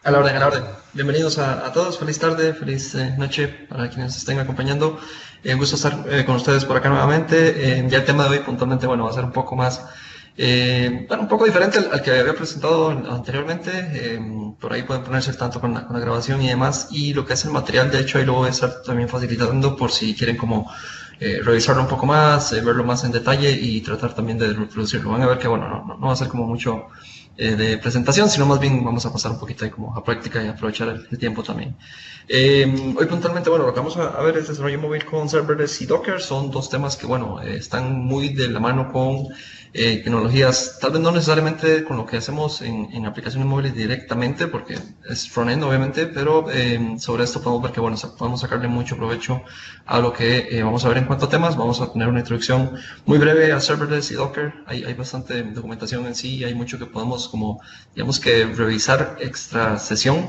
A la orden, a la orden. Bienvenidos a todos, feliz tarde, feliz noche para quienes estén acompañando. Un gusto estar con ustedes por acá nuevamente. Ya el tema de hoy puntualmente, bueno, va a ser un poco más, bueno, un poco diferente al que había presentado anteriormente. Por ahí pueden ponerse al tanto con la grabación y demás. Y lo que es el material, de hecho, ahí lo voy a estar también facilitando por si quieren como revisarlo un poco más, verlo más en detalle y tratar también de reproducirlo. Van a ver que, bueno, no va a ser como mucho de presentación, sino más bien vamos a pasar un poquito ahí como a práctica y aprovechar el tiempo también. Hoy puntualmente, bueno, lo que vamos a ver es desarrollo móvil con serverless y Docker. Son dos temas que, bueno, están muy de la mano con tecnologías, tal vez no necesariamente con lo que hacemos en aplicaciones móviles directamente, porque es front-end obviamente, pero sobre esto podemos ver que, bueno, podemos sacarle mucho provecho a lo que vamos a ver en cuanto a temas. Vamos a tener una introducción muy breve a serverless y Docker. Hay bastante documentación en sí, hay mucho que podemos como, digamos que revisar extra sesión,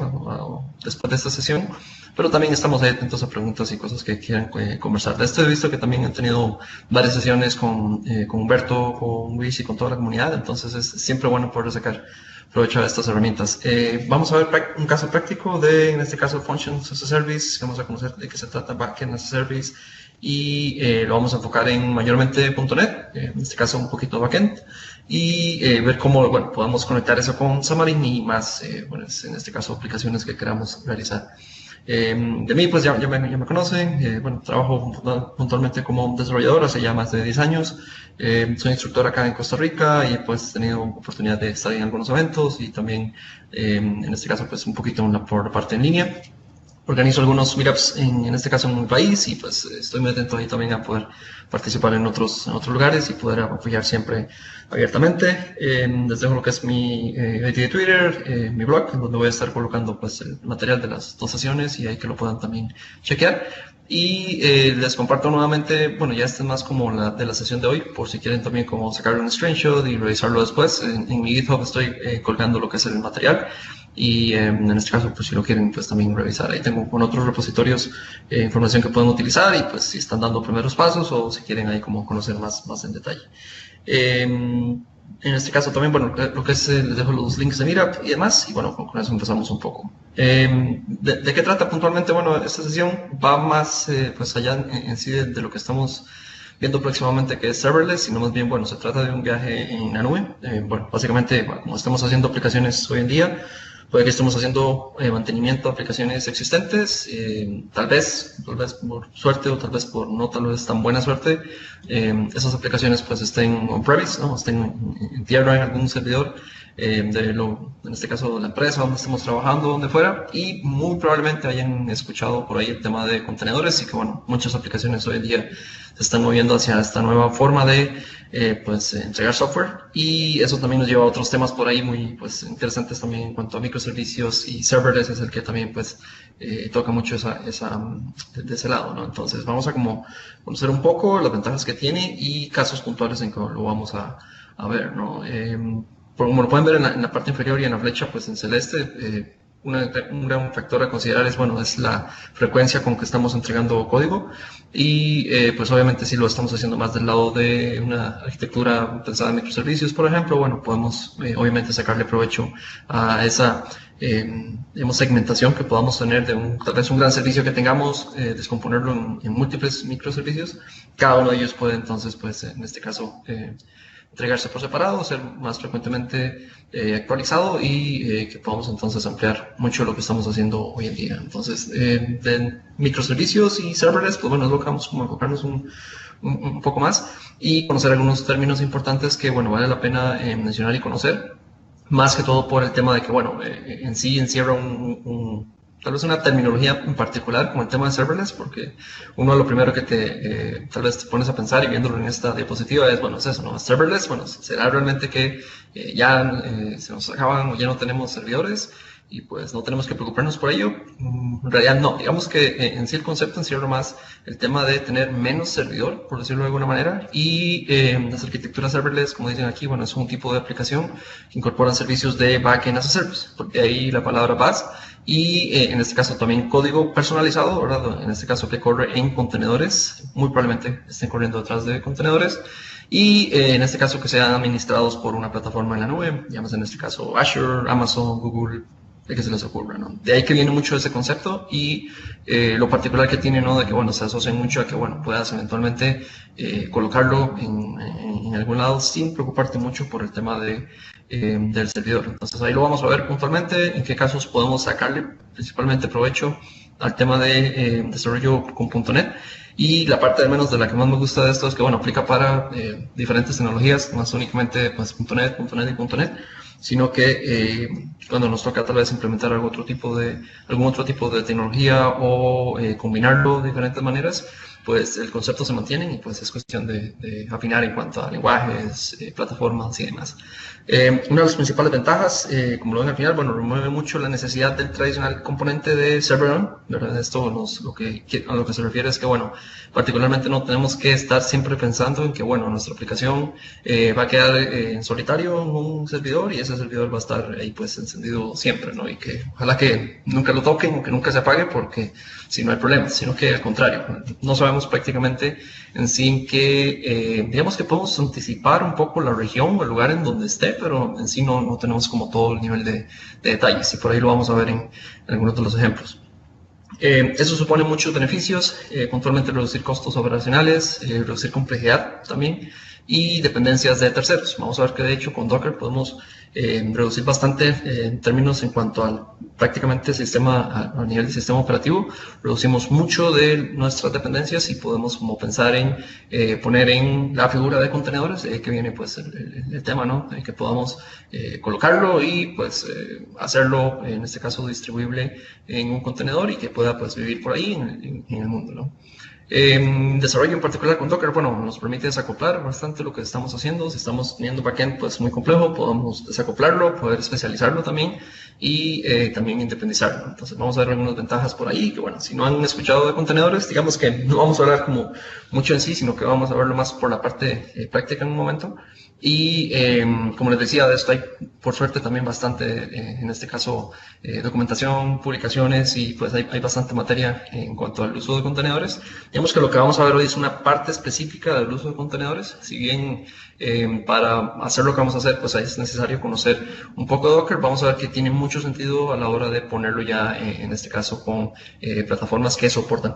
después de esta sesión, pero también estamos ahí atentos a preguntas y cosas que quieran conversar. De esto he visto que también han tenido varias sesiones con Humberto, con Luis y con toda la comunidad, entonces es siempre bueno poder sacar provecho de estas herramientas. Vamos a ver un caso práctico de, en este caso, Functions as a Service. Vamos a conocer de qué se trata Backend as a Service y lo vamos a enfocar en mayormente .NET, en este caso un poquito backend, y ver cómo, bueno, podemos conectar eso con Xamarin y más, bueno, en este caso, aplicaciones que queramos realizar. De mí, pues ya me conocen. Bueno, trabajo puntualmente como desarrollador hace ya más de 10 años. Soy instructor acá en Costa Rica y pues he tenido oportunidad de estar en algunos eventos y también, en este caso, pues un poquito por la parte en línea. Organizo algunos meetups en este caso en mi país y pues estoy muy atento ahí también a poder participar en otros lugares y poder apoyar siempre abiertamente. Les dejo lo que es mi ID de Twitter, mi blog, donde voy a estar colocando pues el material de las dos sesiones y ahí que lo puedan también chequear. Y les comparto nuevamente, bueno, ya este es más como la de la sesión de hoy, por si quieren también como sacar un screenshot y revisarlo después. En mi GitHub estoy colgando lo que es el material y en este caso, pues si lo quieren, pues también revisar. Ahí tengo con otros repositorios información que pueden utilizar y pues si están dando primeros pasos o si quieren ahí como conocer más en detalle. En este caso también, bueno, lo que es, les dejo los links de Meetup y demás, y bueno, con eso empezamos un poco. ¿De qué trata puntualmente? Bueno, esta sesión va más pues allá en sí de lo que estamos viendo próximamente, que es serverless, sino más bien, bueno, se trata de un viaje en la nube. Bueno, básicamente, bueno, como estamos haciendo aplicaciones hoy en día, puede que estemos haciendo mantenimiento de aplicaciones existentes, tal vez por suerte o tal vez por no tal vez tan buena suerte, esas aplicaciones pues estén on-premise, ¿no? Estén en tierra en algún servidor, en este caso la empresa donde estemos trabajando, donde fuera, y muy probablemente hayan escuchado por ahí el tema de contenedores y que bueno, muchas aplicaciones hoy en día se están moviendo hacia esta nueva forma de pues entregar software, y eso también nos lleva a otros temas por ahí muy pues interesantes también en cuanto a microservicios, y serverless es el que también pues toca mucho de ese lado, ¿no? Entonces vamos a como conocer un poco las ventajas que tiene y casos puntuales en que lo vamos a ver, ¿no? Como lo pueden ver en la parte inferior y en la flecha pues en celeste, un gran factor a considerar es, bueno, es la frecuencia con que estamos entregando código, y pues obviamente si lo estamos haciendo más del lado de una arquitectura pensada en microservicios, por ejemplo, bueno, podemos obviamente sacarle provecho a esa digamos, segmentación que podamos tener de tal vez un gran servicio que tengamos, descomponerlo en múltiples microservicios. Cada uno de ellos puede entonces, pues en este caso, entregarse por separado, ser más frecuentemente actualizado, y que podamos entonces ampliar mucho lo que estamos haciendo hoy en día. Entonces, de microservicios y serverless, pues bueno, es lo que vamos como a enfocarnos un poco más y conocer algunos términos importantes que, bueno, vale la pena mencionar y conocer, más que todo por el tema de que, bueno, en sí encierra tal vez una terminología en particular como el tema de serverless, porque uno lo primero que tal vez te pones a pensar y viéndolo en esta diapositiva es, bueno, es eso, ¿no? Serverless, bueno, será realmente que ya se nos acaban o ya no tenemos servidores y pues no tenemos que preocuparnos por ello. En realidad no, digamos que en sí el concepto encierra más el tema de tener menos servidor, por decirlo de alguna manera, y las arquitecturas serverless, como dicen aquí, bueno, es un tipo de aplicación que incorpora servicios de backend as a service, porque ahí la palabra BaaS, y en este caso también código personalizado, ¿verdad? En este caso que corre en contenedores, muy probablemente estén corriendo detrás de contenedores, y en este caso que sean administrados por una plataforma en la nube, llámese en este caso Azure, Amazon, Google, que se les ocurra, ¿no? De ahí que viene mucho ese concepto y lo particular que tiene, ¿no? De que, bueno, se asocia mucho a que, bueno, puedas eventualmente colocarlo en algún lado sin preocuparte mucho por el tema del servidor. Entonces ahí lo vamos a ver puntualmente, en qué casos podemos sacarle principalmente provecho al tema de desarrollo con .NET. Y la parte al menos de la que más me gusta de esto es que, bueno, aplica para diferentes tecnologías, no es únicamente pues, .NET y .NET, sino que cuando nos toca tal vez implementar algún otro tipo de tecnología o combinarlo de diferentes maneras, pues el concepto se mantiene y pues es cuestión de afinar en cuanto a lenguajes, plataformas y demás. Una de las principales ventajas, como lo ven al final, bueno, remueve mucho la necesidad del tradicional componente de server on, ¿verdad? Esto a lo que se refiere es que, bueno, particularmente no tenemos que estar siempre pensando en que, bueno, nuestra aplicación va a quedar en solitario en un servidor y ese servidor va a estar ahí pues encendido siempre, ¿no? Y que ojalá que nunca lo toquen o que nunca se apague porque si no hay problema, sino que al contrario, no sabemos prácticamente en sí en que, digamos que podemos anticipar un poco la región o el lugar en donde esté, pero en sí no tenemos como todo el nivel de detalles y por ahí lo vamos a ver en algunos de los ejemplos. Eso supone muchos beneficios, puntualmente reducir costos operacionales, reducir complejidad también y dependencias de terceros. Vamos a ver que de hecho con Docker podemos reducir bastante en términos en cuanto al prácticamente sistema, a nivel de sistema operativo, reducimos mucho de nuestras dependencias y podemos como pensar en poner en la figura de contenedores, que viene pues el tema, ¿no? Que podamos colocarlo y pues hacerlo, en este caso distribuible en un contenedor y que pueda pues vivir por ahí en el mundo, ¿no? Desarrollo en particular con Docker, bueno, nos permite desacoplar bastante lo que estamos haciendo. Si estamos teniendo backend pues muy complejo, podemos desacoplarlo, poder especializarlo también y también independizarlo. Entonces vamos a ver algunas ventajas por ahí, que bueno, si no han escuchado de contenedores, digamos que no vamos a hablar como mucho en sí, sino que vamos a verlo más por la parte práctica en un momento. Y como les decía, de esto hay por suerte también bastante, en este caso, documentación, publicaciones y pues hay bastante materia en cuanto al uso de contenedores. Digamos que lo que vamos a ver hoy es una parte específica del uso de contenedores, si bien para hacer lo que vamos a hacer pues ahí es necesario conocer un poco de Docker. Vamos a ver que tiene mucho sentido a la hora de ponerlo ya en este caso con plataformas que soportan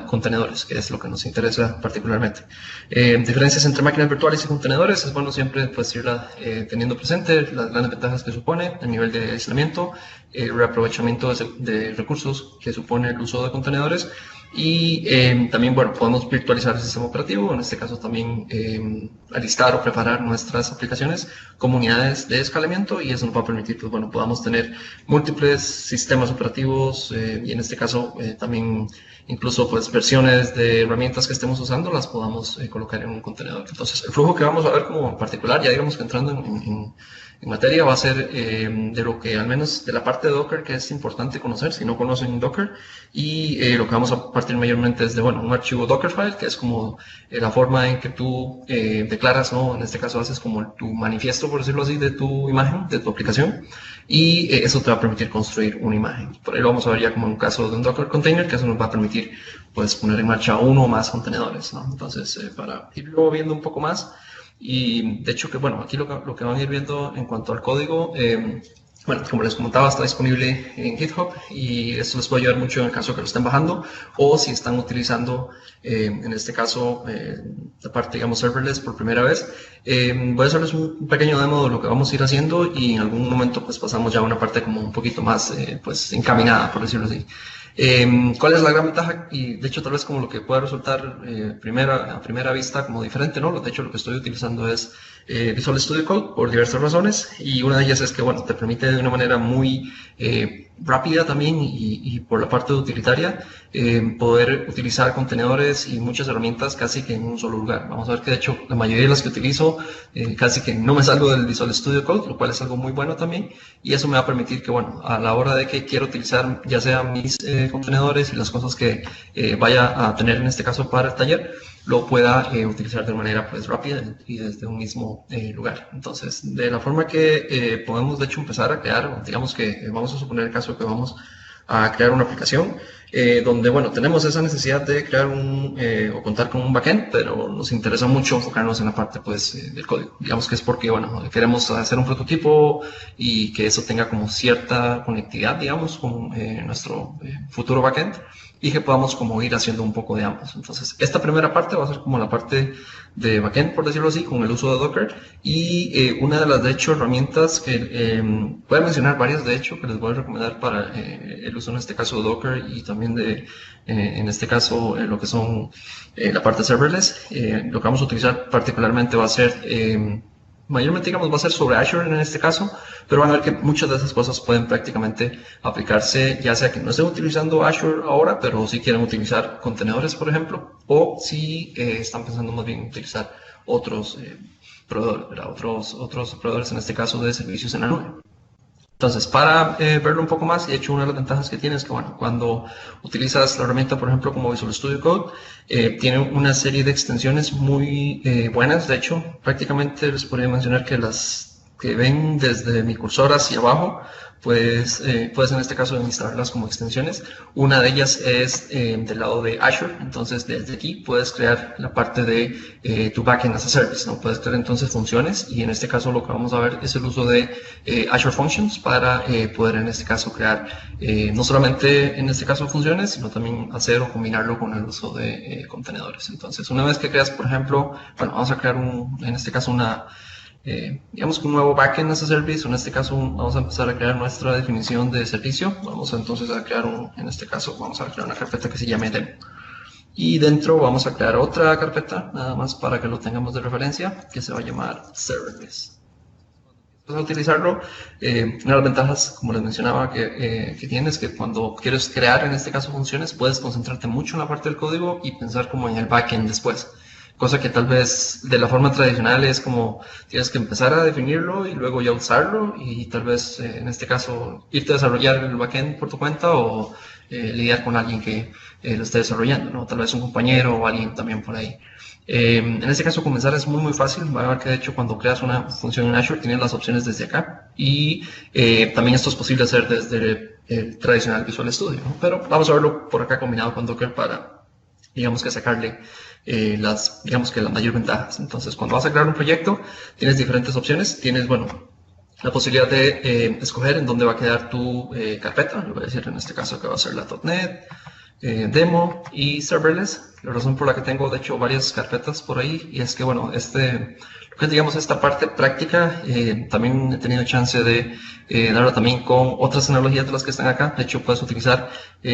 contenedores, que es lo que nos interesa particularmente. Diferencias entre máquinas virtuales y contenedores, es bueno siempre pues irla teniendo presente, las grandes ventajas que supone, el nivel de aislamiento, reaprovechamiento de recursos que supone el uso de contenedores. Y también, bueno, podemos virtualizar el sistema operativo, en este caso también alistar o preparar nuestras aplicaciones como unidades de escalamiento y eso nos va a permitir, pues bueno, podamos tener múltiples sistemas operativos y en este caso también incluso pues versiones de herramientas que estemos usando las podamos colocar en un contenedor. Entonces, el flujo que vamos a ver como en particular, ya digamos que entrando en materia, va a ser de lo que al menos de la parte de Docker que es importante conocer si no conocen Docker y lo que vamos a partir mayormente es de bueno, un archivo Dockerfile que es como la forma en que tú declaras, ¿no? En este caso haces como tu manifiesto, por decirlo así, de tu imagen, de tu aplicación y eso te va a permitir construir una imagen. Por ahí lo vamos a ver ya como en un caso de un Docker container que eso nos va a permitir pues poner en marcha uno o más contenedores, ¿no? Entonces para irlo viendo un poco más y de hecho que bueno, aquí lo que van a ir viendo en cuanto al código, bueno, como les comentaba, está disponible en GitHub y esto les puede ayudar mucho en el caso que lo estén bajando o si están utilizando, en este caso, la parte, digamos, serverless por primera vez. Voy a hacerles un pequeño demo de lo que vamos a ir haciendo y en algún momento pues pasamos ya a una parte como un poquito más pues encaminada, por decirlo así. ¿Cuál es la gran ventaja? Y de hecho tal vez como lo que pueda resultar a primera vista como diferente, ¿no? De hecho lo que estoy utilizando es Visual Studio Code por diversas razones y una de ellas es que, bueno, te permite de una manera muy rápida también y por la parte utilitaria poder utilizar contenedores y muchas herramientas casi que en un solo lugar. Vamos a ver que de hecho la mayoría de las que utilizo casi que no me salgo del Visual Studio Code, lo cual es algo muy bueno también y eso me va a permitir que, bueno, a la hora de que quiero utilizar ya sea mis contenedores y las cosas que vaya a tener en este caso para el taller, lo pueda utilizar de manera pues rápida y desde un mismo lugar. Entonces, de la forma que podemos de hecho empezar a crear, digamos que vamos a suponer el caso que vamos a crear una aplicación donde, bueno, tenemos esa necesidad de crear o contar con un backend, pero nos interesa mucho enfocarnos en la parte, pues, del código. Digamos que es porque, bueno, queremos hacer un prototipo y que eso tenga como cierta conectividad, digamos, con nuestro futuro backend y que podamos como ir haciendo un poco de ambos. Entonces, esta primera parte va a ser como la parte de backend, por decirlo así, con el uso de Docker. Y una de las, de hecho, herramientas que voy a mencionar varias, de hecho, que les voy a recomendar para el uso en este caso de Docker y también de, en este caso, lo que son la parte serverless. Lo que vamos a utilizar particularmente va a ser mayormente, digamos, va a ser sobre Azure en este caso, pero van a ver que muchas de esas cosas pueden prácticamente aplicarse, ya sea que no estén utilizando Azure ahora, pero si quieren utilizar contenedores, por ejemplo, o si están pensando más bien utilizar otros proveedores, ¿verdad? Otros proveedores, en este caso, de servicios en la nube. Entonces, para verlo un poco más, y de hecho una de las ventajas que tiene es que, bueno, cuando utilizas la herramienta, por ejemplo, como Visual Studio Code, tiene una serie de extensiones muy buenas. De hecho, prácticamente les podría mencionar que las que ven desde mi cursor hacia abajo, pues puedes en este caso instalarlas como extensiones. Una de ellas es del lado de Azure, entonces desde aquí puedes crear la parte de tu backend as a service, ¿no? Puedes crear entonces funciones y en este caso lo que vamos a ver es el uso de Azure Functions para poder en este caso crear no solamente en este caso funciones, sino también hacer o combinarlo con el uso de contenedores. Entonces, una vez que creas, por ejemplo, bueno, vamos a crear en este caso digamos que un nuevo backend as a service, o en este caso vamos a empezar a crear nuestra definición de servicio. Vamos entonces a crear en este caso vamos a crear una carpeta que se llame demo. Y dentro vamos a crear otra carpeta, nada más para que lo tengamos de referencia, que se va a llamar serverless. Vas a utilizarlo, una de las ventajas, como les mencionaba, que tienes, que cuando quieres crear, en este caso, funciones, puedes concentrarte mucho en la parte del código y pensar como en el backend después. Cosa que tal vez de la forma tradicional es como tienes que empezar a definirlo y luego ya usarlo y tal vez en este caso irte a desarrollar el backend por tu cuenta o lidiar con alguien que lo esté desarrollando, ¿no? Tal vez un compañero o alguien también por ahí. En este caso comenzar es muy fácil. Va a ver que de hecho cuando creas una función en Azure tienes las opciones desde acá y también esto es posible hacer desde el tradicional Visual Studio, ¿no? Pero vamos a verlo por acá combinado con Docker para, digamos, que sacarle digamos que las mayores ventajas. Entonces, cuando vas a crear un proyecto, tienes diferentes opciones. Tienes, bueno, la posibilidad de escoger en dónde va a quedar tu carpeta. Lo voy a decir en este caso que va a ser la .NET, demo y serverless. La razón por la que tengo, de hecho, varias carpetas por ahí, y es que, bueno, lo que es, digamos, esta parte práctica, también he tenido chance de darla también con otras tecnologías de las que están acá. De hecho, puedes utilizar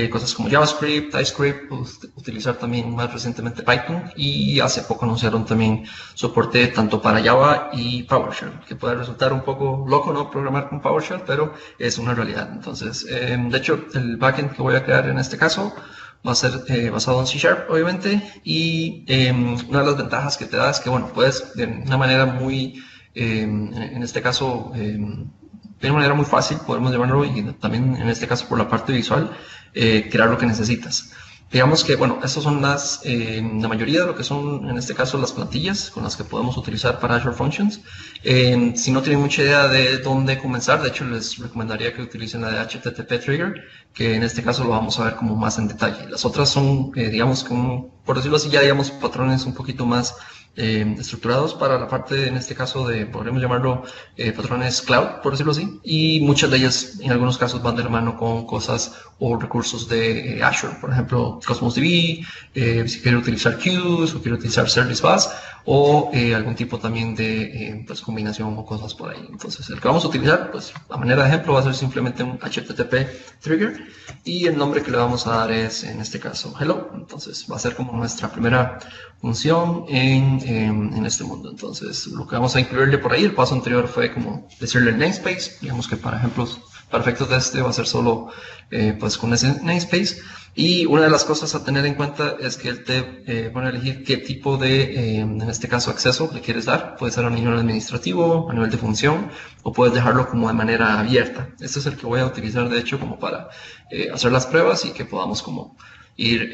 cosas como JavaScript, TypeScript, utilizar también más recientemente Python, y hace poco anunciaron también soporte tanto para Java y PowerShell, que puede resultar un poco loco, ¿no? Programar con PowerShell, pero es una realidad. Entonces, de hecho, el backend que voy a crear en este caso va a ser basado en C#, obviamente, y una de las ventajas que te da es que, bueno, puedes de una manera muy, en este caso, de una manera muy fácil, podemos llamarlo, y también en este caso por la parte visual, crear lo que necesitas. Digamos que, bueno, estas son la mayoría de lo que son, en este caso, las plantillas con las que podemos utilizar para Azure Functions. Si no tienen mucha idea de dónde comenzar, de hecho, les recomendaría que utilicen la de HTTP Trigger, que en este caso lo vamos a ver como más en detalle. Las otras son, digamos, como, por decirlo así, ya digamos, patrones un poquito más estructurados para la parte, en este caso, podríamos llamarlo patrones cloud, por decirlo así, y muchas de ellas, en algunos casos, van de la mano con cosas o recursos de Azure, por ejemplo, Cosmos DB, si quiere utilizar queues o quiere utilizar Service Bus, o algún tipo también de pues, combinación o cosas por ahí. Entonces, el que vamos a utilizar, pues, a manera de ejemplo, va a ser simplemente un HTTP trigger, y el nombre que le vamos a dar es, en este caso, hello. Entonces, va a ser como nuestra primera función en este mundo. Entonces, lo que vamos a incluirle por ahí, el paso anterior fue como decirle el namespace. Digamos que para ejemplos perfectos de este va a ser solo pues con ese namespace. Y una de las cosas a tener en cuenta es que él te pone a elegir qué tipo de, en este caso, acceso le quieres dar. Puede ser a nivel administrativo, a nivel de función, o puedes dejarlo como de manera abierta. Este es el que voy a utilizar, de hecho, como para hacer las pruebas y que podamos como ir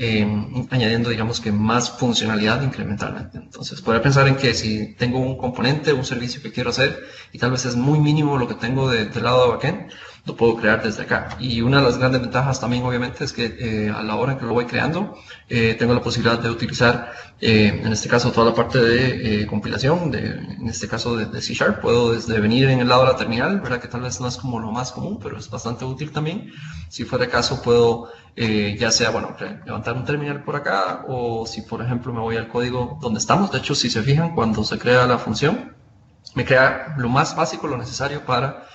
añadiendo, digamos que más funcionalidad incrementalmente. Entonces, podría pensar en que si tengo un componente, un servicio que quiero hacer, y tal vez es muy mínimo lo que tengo del lado de backend, lo puedo crear desde acá. Y una de las grandes ventajas también obviamente es que a la hora en que lo voy creando, tengo la posibilidad de utilizar, en este caso, toda la parte de compilación, en este caso de C#. Puedo desde venir en el lado de la terminal, ¿verdad? Que tal vez no es como lo más común, pero es bastante útil también. Si fuera el caso, puedo ya sea, bueno, levantar un terminal por acá, o si por ejemplo me voy al código donde estamos. De hecho, si se fijan, cuando se crea la función, me crea lo más básico, lo necesario para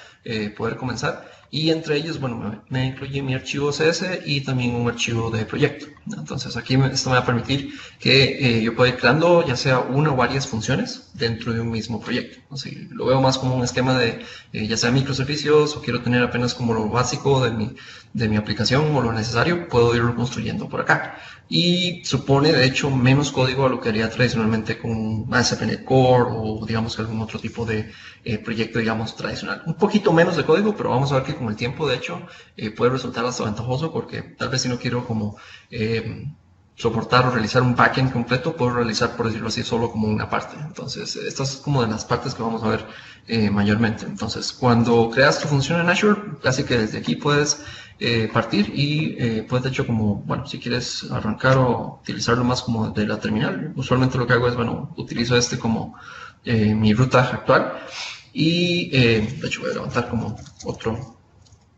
poder comenzar, y entre ellos, bueno, me incluye mi archivo CS y también un archivo de proyecto. Entonces aquí esto me va a permitir que yo pueda ir creando ya sea una o varias funciones dentro de un mismo proyecto. Así, lo veo más como un esquema de ya sea microservicios, o quiero tener apenas como lo básico de mi aplicación o lo necesario, puedo irlo construyendo por acá. Y supone, de hecho, menos código a lo que haría tradicionalmente con ASP.NET Core o, digamos, algún otro tipo de proyecto, digamos, tradicional. Un poquito menos de código, pero vamos a ver que con el tiempo, de hecho, puede resultar hasta ventajoso, porque tal vez si no quiero como soportar o realizar un backend completo, puedo realizar, por decirlo así, solo como una parte. Entonces, estas es como de las partes que vamos a ver mayormente. Entonces, cuando creas tu función en Azure, casi que desde aquí puedes partir y puedes, de hecho, como, bueno, si quieres arrancar o utilizarlo más como de la terminal, usualmente lo que hago es, bueno, utilizo este como mi ruta actual, y de hecho voy a levantar como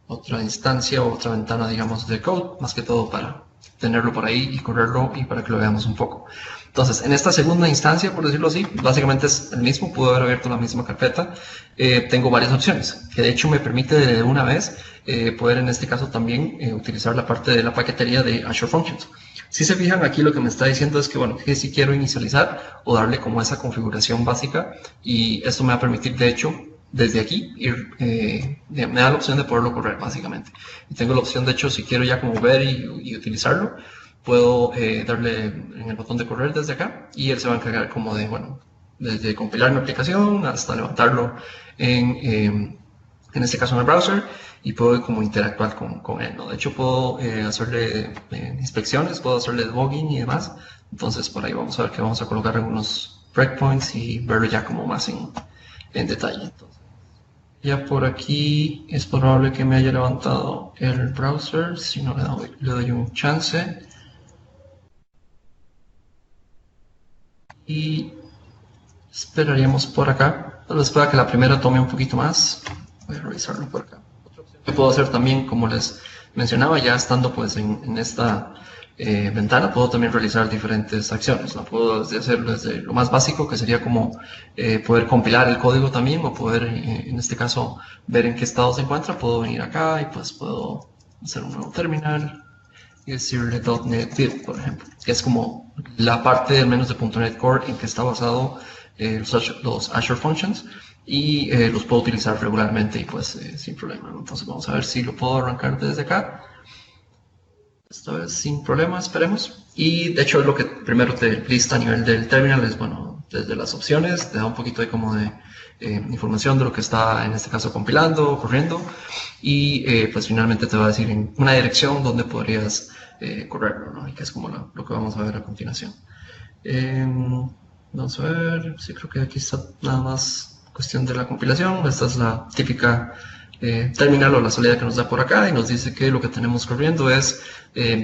otra instancia o otra ventana, digamos, de code, más que todo para tenerlo por ahí y correrlo y para que lo veamos un poco. Entonces, en esta segunda instancia, por decirlo así, básicamente es el mismo, puedo haber abierto la misma carpeta. Tengo varias opciones, que de hecho me permite de una vez poder en este caso también utilizar la parte de la paquetería de Azure Functions. Si se fijan aquí, lo que me está diciendo es que, bueno, que si quiero inicializar o darle como esa configuración básica, y esto me va a permitir, de hecho, desde aquí me da la opción de poderlo correr básicamente. Y tengo la opción, de hecho, si quiero ya como ver y utilizarlo, puedo darle en el botón de correr desde acá, y él se va a encargar como de, bueno, desde compilar mi aplicación hasta levantarlo en este caso en el browser, y puedo como interactuar con él, ¿no? De hecho, puedo hacerle inspecciones, puedo hacerle debugging y demás. Entonces, por ahí vamos a ver que vamos a colocar algunos breakpoints y verlo ya como más en detalle. Entonces, ya por aquí es probable que me haya levantado el browser, si no le doy un chance. Y esperaríamos por acá. Tal vez pueda que la primera tome un poquito más. Voy a revisarlo por acá. Otra opción que puedo hacer también, como les mencionaba, ya estando pues en esta ventana, puedo también realizar diferentes acciones, ¿no? Puedo hacerlo desde lo más básico, que sería como poder compilar el código también, o poder, en este caso, ver en qué estado se encuentra. Puedo venir acá y pues puedo hacer un nuevo terminal y decirle .NET Build, por ejemplo, que es como la parte al menos de .NET Core en que está basado los Azure Functions, y los puedo utilizar regularmente y pues sin problema, ¿no? Entonces vamos a ver si lo puedo arrancar desde acá. Esta vez sin problema, esperemos. Y de hecho lo que primero te lista a nivel del terminal es, bueno, desde las opciones, te da un poquito de como de información de lo que está en este caso compilando, corriendo, y pues finalmente te va a decir en una dirección donde podrías correrlo, ¿no? Y que es como lo que vamos a ver a continuación. Vamos a ver, sí, creo que aquí está nada más cuestión de la compilación. Esta es la típica terminal o la salida que nos da por acá, y nos dice que lo que tenemos corriendo es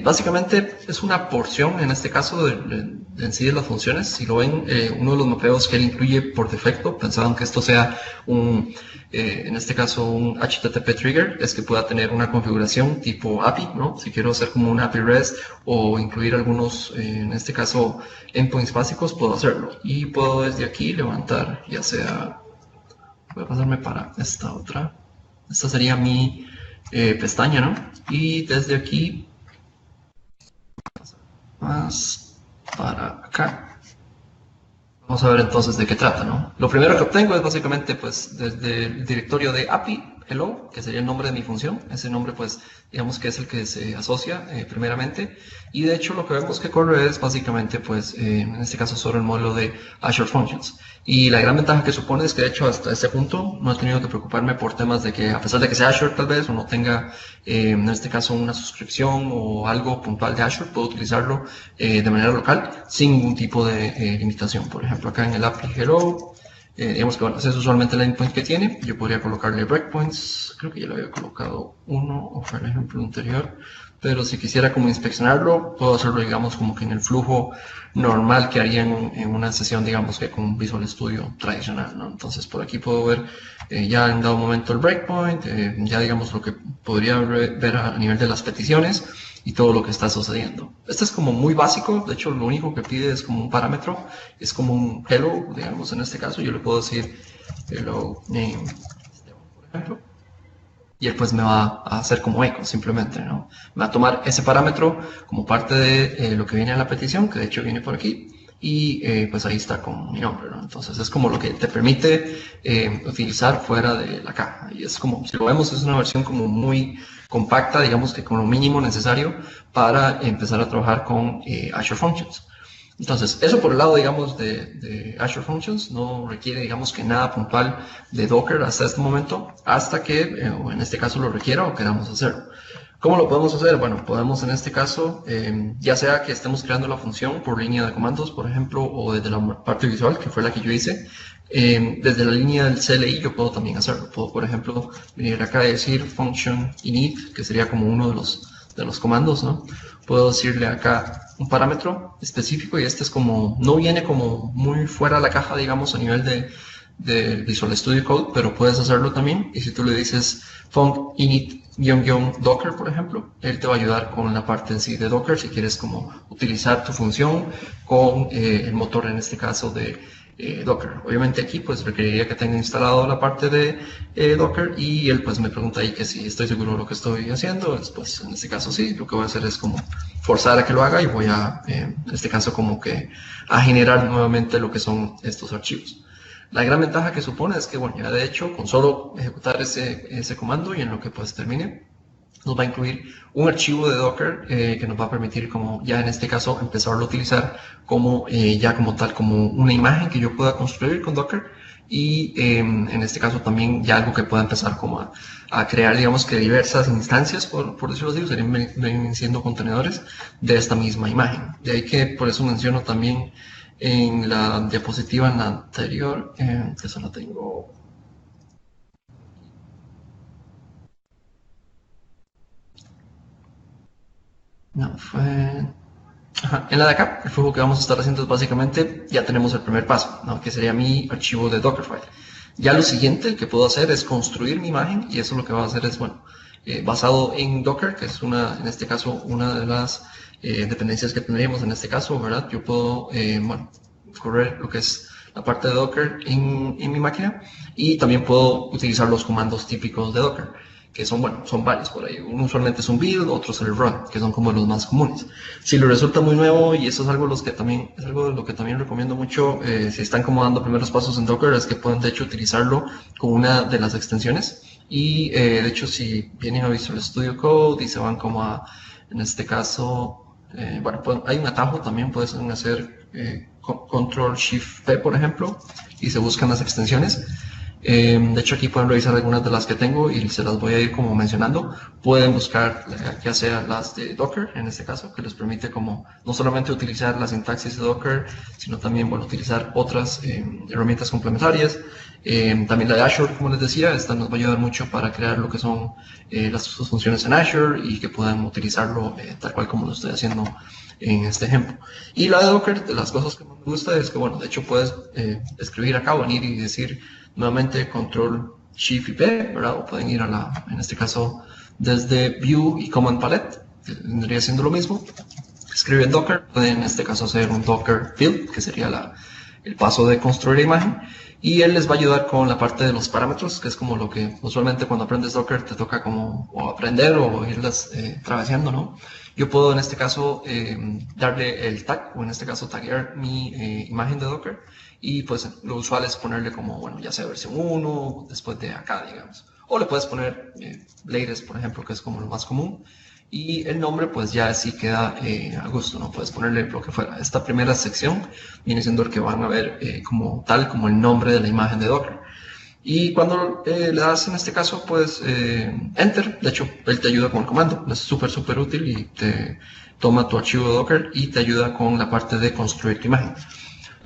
básicamente es una porción, en este caso, en sí de las funciones. Si lo ven, uno de los mapeos que él incluye por defecto, pensando que esto sea en este caso un HTTP trigger, es que pueda tener una configuración tipo API, ¿no? Si quiero hacer como un API REST o incluir algunos, en este caso, endpoints básicos, puedo hacerlo. Y puedo desde aquí levantar, ya sea, voy a pasarme para esta otra. Esta sería mi pestaña, ¿no? Y desde aquí, más para acá. Vamos a ver entonces de qué trata, ¿no? Lo primero que obtengo es básicamente, pues, desde el directorio de API, hello, que sería el nombre de mi función. Ese nombre, pues, digamos que es el que se asocia primeramente. Y de hecho lo que vemos que corre es básicamente, pues, en este caso sobre el módulo de Azure Functions. Y la gran ventaja que supone es que, de hecho, hasta este punto no he tenido que preocuparme por temas de que, a pesar de que sea Azure tal vez, o no tenga, en este caso, una suscripción o algo puntual de Azure, puedo utilizarlo de manera local sin ningún tipo de limitación. Por ejemplo, acá en el API Hello, digamos que bueno, ese es usualmente el endpoint que tiene. Yo podría colocarle breakpoints, creo que ya le había colocado uno, o fue el ejemplo anterior, pero si quisiera como inspeccionarlo, puedo hacerlo digamos como que en el flujo normal que haría en una sesión digamos que con Visual Studio tradicional, ¿no? Entonces por aquí puedo ver ya en dado momento el breakpoint, ya digamos lo que podría ver a nivel de las peticiones y todo lo que está sucediendo. Este es como muy básico, de hecho lo único que pide es como un parámetro, es como un hello, digamos en este caso, yo le puedo decir hello name, por ejemplo, y él pues me va a hacer como eco simplemente, ¿no? Me va a tomar ese parámetro como parte de lo que viene en la petición, que de hecho viene por aquí, y pues ahí está con mi nombre, ¿no? Entonces es como lo que te permite utilizar fuera de la caja, y es como, si lo vemos, es una versión como muy compacta, digamos que con lo mínimo necesario para empezar a trabajar con Azure Functions. Entonces, eso por el lado, digamos, de Azure Functions, no requiere, digamos, que nada puntual de Docker hasta este momento, hasta que, o en este caso, lo requiera o queramos hacerlo. ¿Cómo lo podemos hacer? Bueno, podemos en este caso, ya sea que estemos creando la función por línea de comandos, por ejemplo, o desde la parte visual, que fue la que yo hice, desde la línea del CLI yo puedo también hacerlo. Puedo, por ejemplo, venir acá y decir function init, que sería como uno de los comandos, ¿no? Puedo decirle acá un parámetro específico y este es como, no viene como muy fuera de la caja, digamos, a nivel de Visual Studio Code, pero puedes hacerlo también. Y si tú le dices func init-docker, por ejemplo, él te va a ayudar con la parte en sí de Docker, si quieres como utilizar tu función con el motor, en este caso, de Docker. Obviamente aquí pues requeriría que tenga instalado la parte de Docker y él pues me pregunta ahí que si estoy seguro de lo que estoy haciendo. Pues en este caso sí, lo que voy a hacer es como forzar a que lo haga y voy a, en este caso como que a generar nuevamente lo que son estos archivos. La gran ventaja que supone es que, bueno, ya de hecho, con solo ejecutar ese comando y en lo que pues termine, nos va a incluir un archivo de Docker que nos va a permitir como ya en este caso empezarlo a utilizar como ya como tal, como una imagen que yo pueda construir con Docker y en este caso también ya algo que pueda empezar como a crear digamos que diversas instancias, por decirlo así, serían siendo contenedores de esta misma imagen. De ahí que por eso menciono también en la diapositiva en la anterior, que solo tengo. No, fue. Ajá. En la de acá, el flujo que vamos a estar haciendo es básicamente, ya tenemos el primer paso, ¿no? Que sería mi archivo de Dockerfile. Ya lo siguiente que puedo hacer es construir mi imagen y eso lo que va a hacer es, bueno, basado en Docker, que es una, en este caso, una de las dependencias que tendríamos en este caso, ¿verdad? Yo puedo, bueno, correr lo que es la parte de Docker en mi máquina y también puedo utilizar los comandos típicos de Docker, que son, bueno, son varios por ahí. Uno usualmente es un build, otro es el run, que son como los más comunes. Si les resulta muy nuevo, y eso es algo, es algo de lo que también recomiendo mucho, si están como dando primeros pasos en Docker, es que pueden de hecho utilizarlo con una de las extensiones. Y de hecho, si vienen a Visual Studio Code y se van como a, en este caso, bueno, hay un atajo también, pueden hacer Control Shift P, por ejemplo, y se buscan las extensiones. De hecho, aquí pueden revisar algunas de las que tengo y se las voy a ir como mencionando. Pueden buscar ya sea las de Docker, en este caso, que les permite como no solamente utilizar la sintaxis de Docker, sino también, bueno, utilizar otras herramientas complementarias. También la de Azure, como les decía, esta nos va a ayudar mucho para crear lo que son las funciones en Azure y que puedan utilizarlo tal cual como lo estoy haciendo en este ejemplo. Y la de Docker, de las cosas que más me gusta es que, bueno, de hecho puedes escribir acá, venir y decir nuevamente Control Shift y P, ¿verdad? O pueden ir a la, en este caso, desde View y Command Palette, que vendría siendo lo mismo. Escriben Docker, pueden en este caso hacer un Docker build, que sería el paso de construir la imagen, y él les va a ayudar con la parte de los parámetros, que es como lo que usualmente cuando aprendes Docker te toca como o aprender o irlas traveseando, ¿no? Yo puedo en este caso darle el tag, o en este caso taguear mi imagen de Docker, y pues lo usual es ponerle como, bueno, ya sea versión 1, después de acá, digamos. O le puedes poner latest, por ejemplo, que es como lo más común. Y el nombre pues ya así queda a gusto, ¿no? Puedes ponerle lo que fuera. Esta primera sección viene siendo el que van a ver como tal, como el nombre de la imagen de Docker. Y cuando le das en este caso pues Enter, de hecho él te ayuda con el comando, es súper útil y te toma tu archivo de Docker y te ayuda con la parte de construir tu imagen.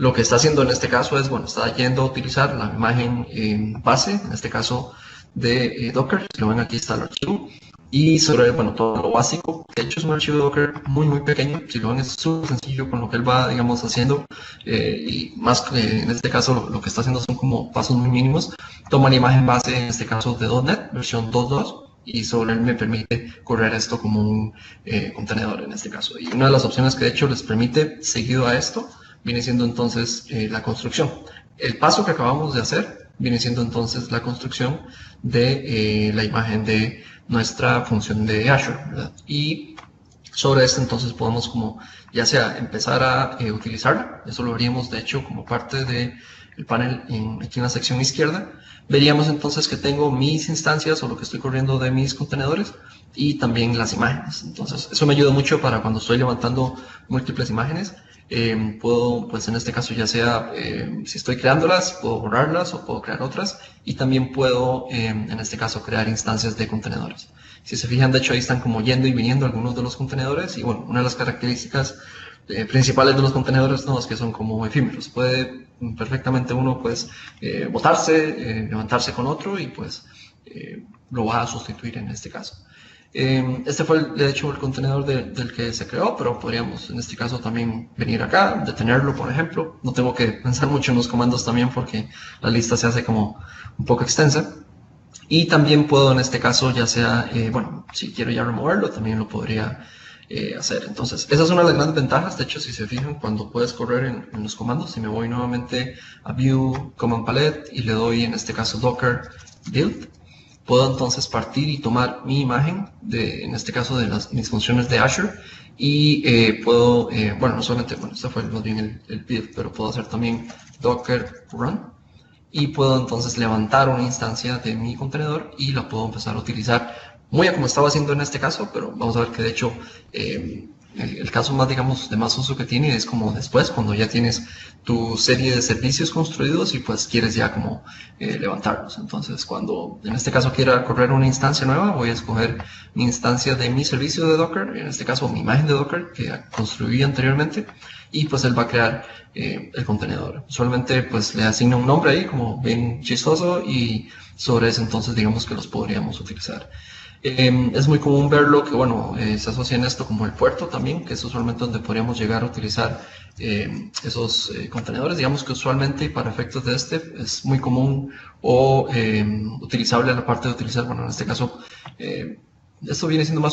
lo que está haciendo en este caso es, bueno, está yendo a utilizar la imagen base, en este caso de Docker. Si lo ven, aquí está el archivo. Y sobre, bueno, todo lo básico. De hecho, es un archivo de Docker muy, muy pequeño. Si lo ven, es súper sencillo con lo que él va, digamos, haciendo. Y más que en este caso, lo que está haciendo son como pasos muy mínimos. Toma la imagen base, en este caso de .NET, versión 2.2. Y sobre él me permite correr esto como un contenedor en este caso. Y una de las opciones que de hecho les permite, seguido a esto, viene siendo entonces la construcción. El paso que acabamos de hacer viene siendo entonces la construcción de la imagen de nuestra función de Azure, ¿verdad? Y sobre esto entonces podemos como ya sea empezar a utilizarla. Eso lo veríamos de hecho como parte del panel aquí en la sección izquierda. Veríamos entonces que tengo mis instancias o lo que estoy corriendo de mis contenedores y también las imágenes. Entonces eso me ayuda mucho para cuando estoy levantando múltiples imágenes. Puedo, pues en este caso ya sea, si estoy creándolas, puedo borrarlas o puedo crear otras, y también puedo, en este caso, crear instancias de contenedores. Si se fijan, de hecho ahí están como yendo y viniendo algunos de los contenedores, y bueno, una de las características principales de los contenedores no es que son como efímeros. Puede perfectamente uno pues botarse, levantarse con otro y pues lo va a sustituir en este caso. Este fue de hecho el contenedor del que se creó, pero podríamos en este caso también venir acá, detenerlo por ejemplo. No tengo que pensar mucho en los comandos también porque la lista se hace como un poco extensa. Y también puedo en este caso ya sea, bueno, si quiero ya removerlo también lo podría hacer. Entonces esa es una de las grandes ventajas. De hecho, si se fijan, cuando puedes correr en los comandos, si me voy nuevamente a View, Command Palette y le doy en este caso Docker Build, puedo entonces partir y tomar mi imagen, en este caso de mis funciones de Azure, y puedo, bueno, no solamente, bueno, este fue más bien el build, pero puedo hacer también Docker Run, y puedo entonces levantar una instancia de mi contenedor y la puedo empezar a utilizar muy a como estaba haciendo en este caso, pero vamos a ver que de hecho el caso más, digamos, de más uso que tiene es como después, cuando ya tienes tu serie de servicios construidos y pues quieres ya como levantarlos. Entonces, cuando en este caso quiera correr una instancia nueva, voy a escoger mi instancia de mi servicio de Docker, en este caso mi imagen de Docker que construí anteriormente, y pues él va a crear el contenedor. Usualmente pues le asigna un nombre ahí como bien chistoso y sobre eso entonces digamos que los podríamos utilizar. Es muy común verlo que, bueno, se asocia en esto como el puerto también, que es usualmente donde podríamos llegar a utilizar esos contenedores. Digamos que usualmente para efectos de este es muy común o utilizable a la parte de utilizar, bueno, en este caso, esto viene siendo más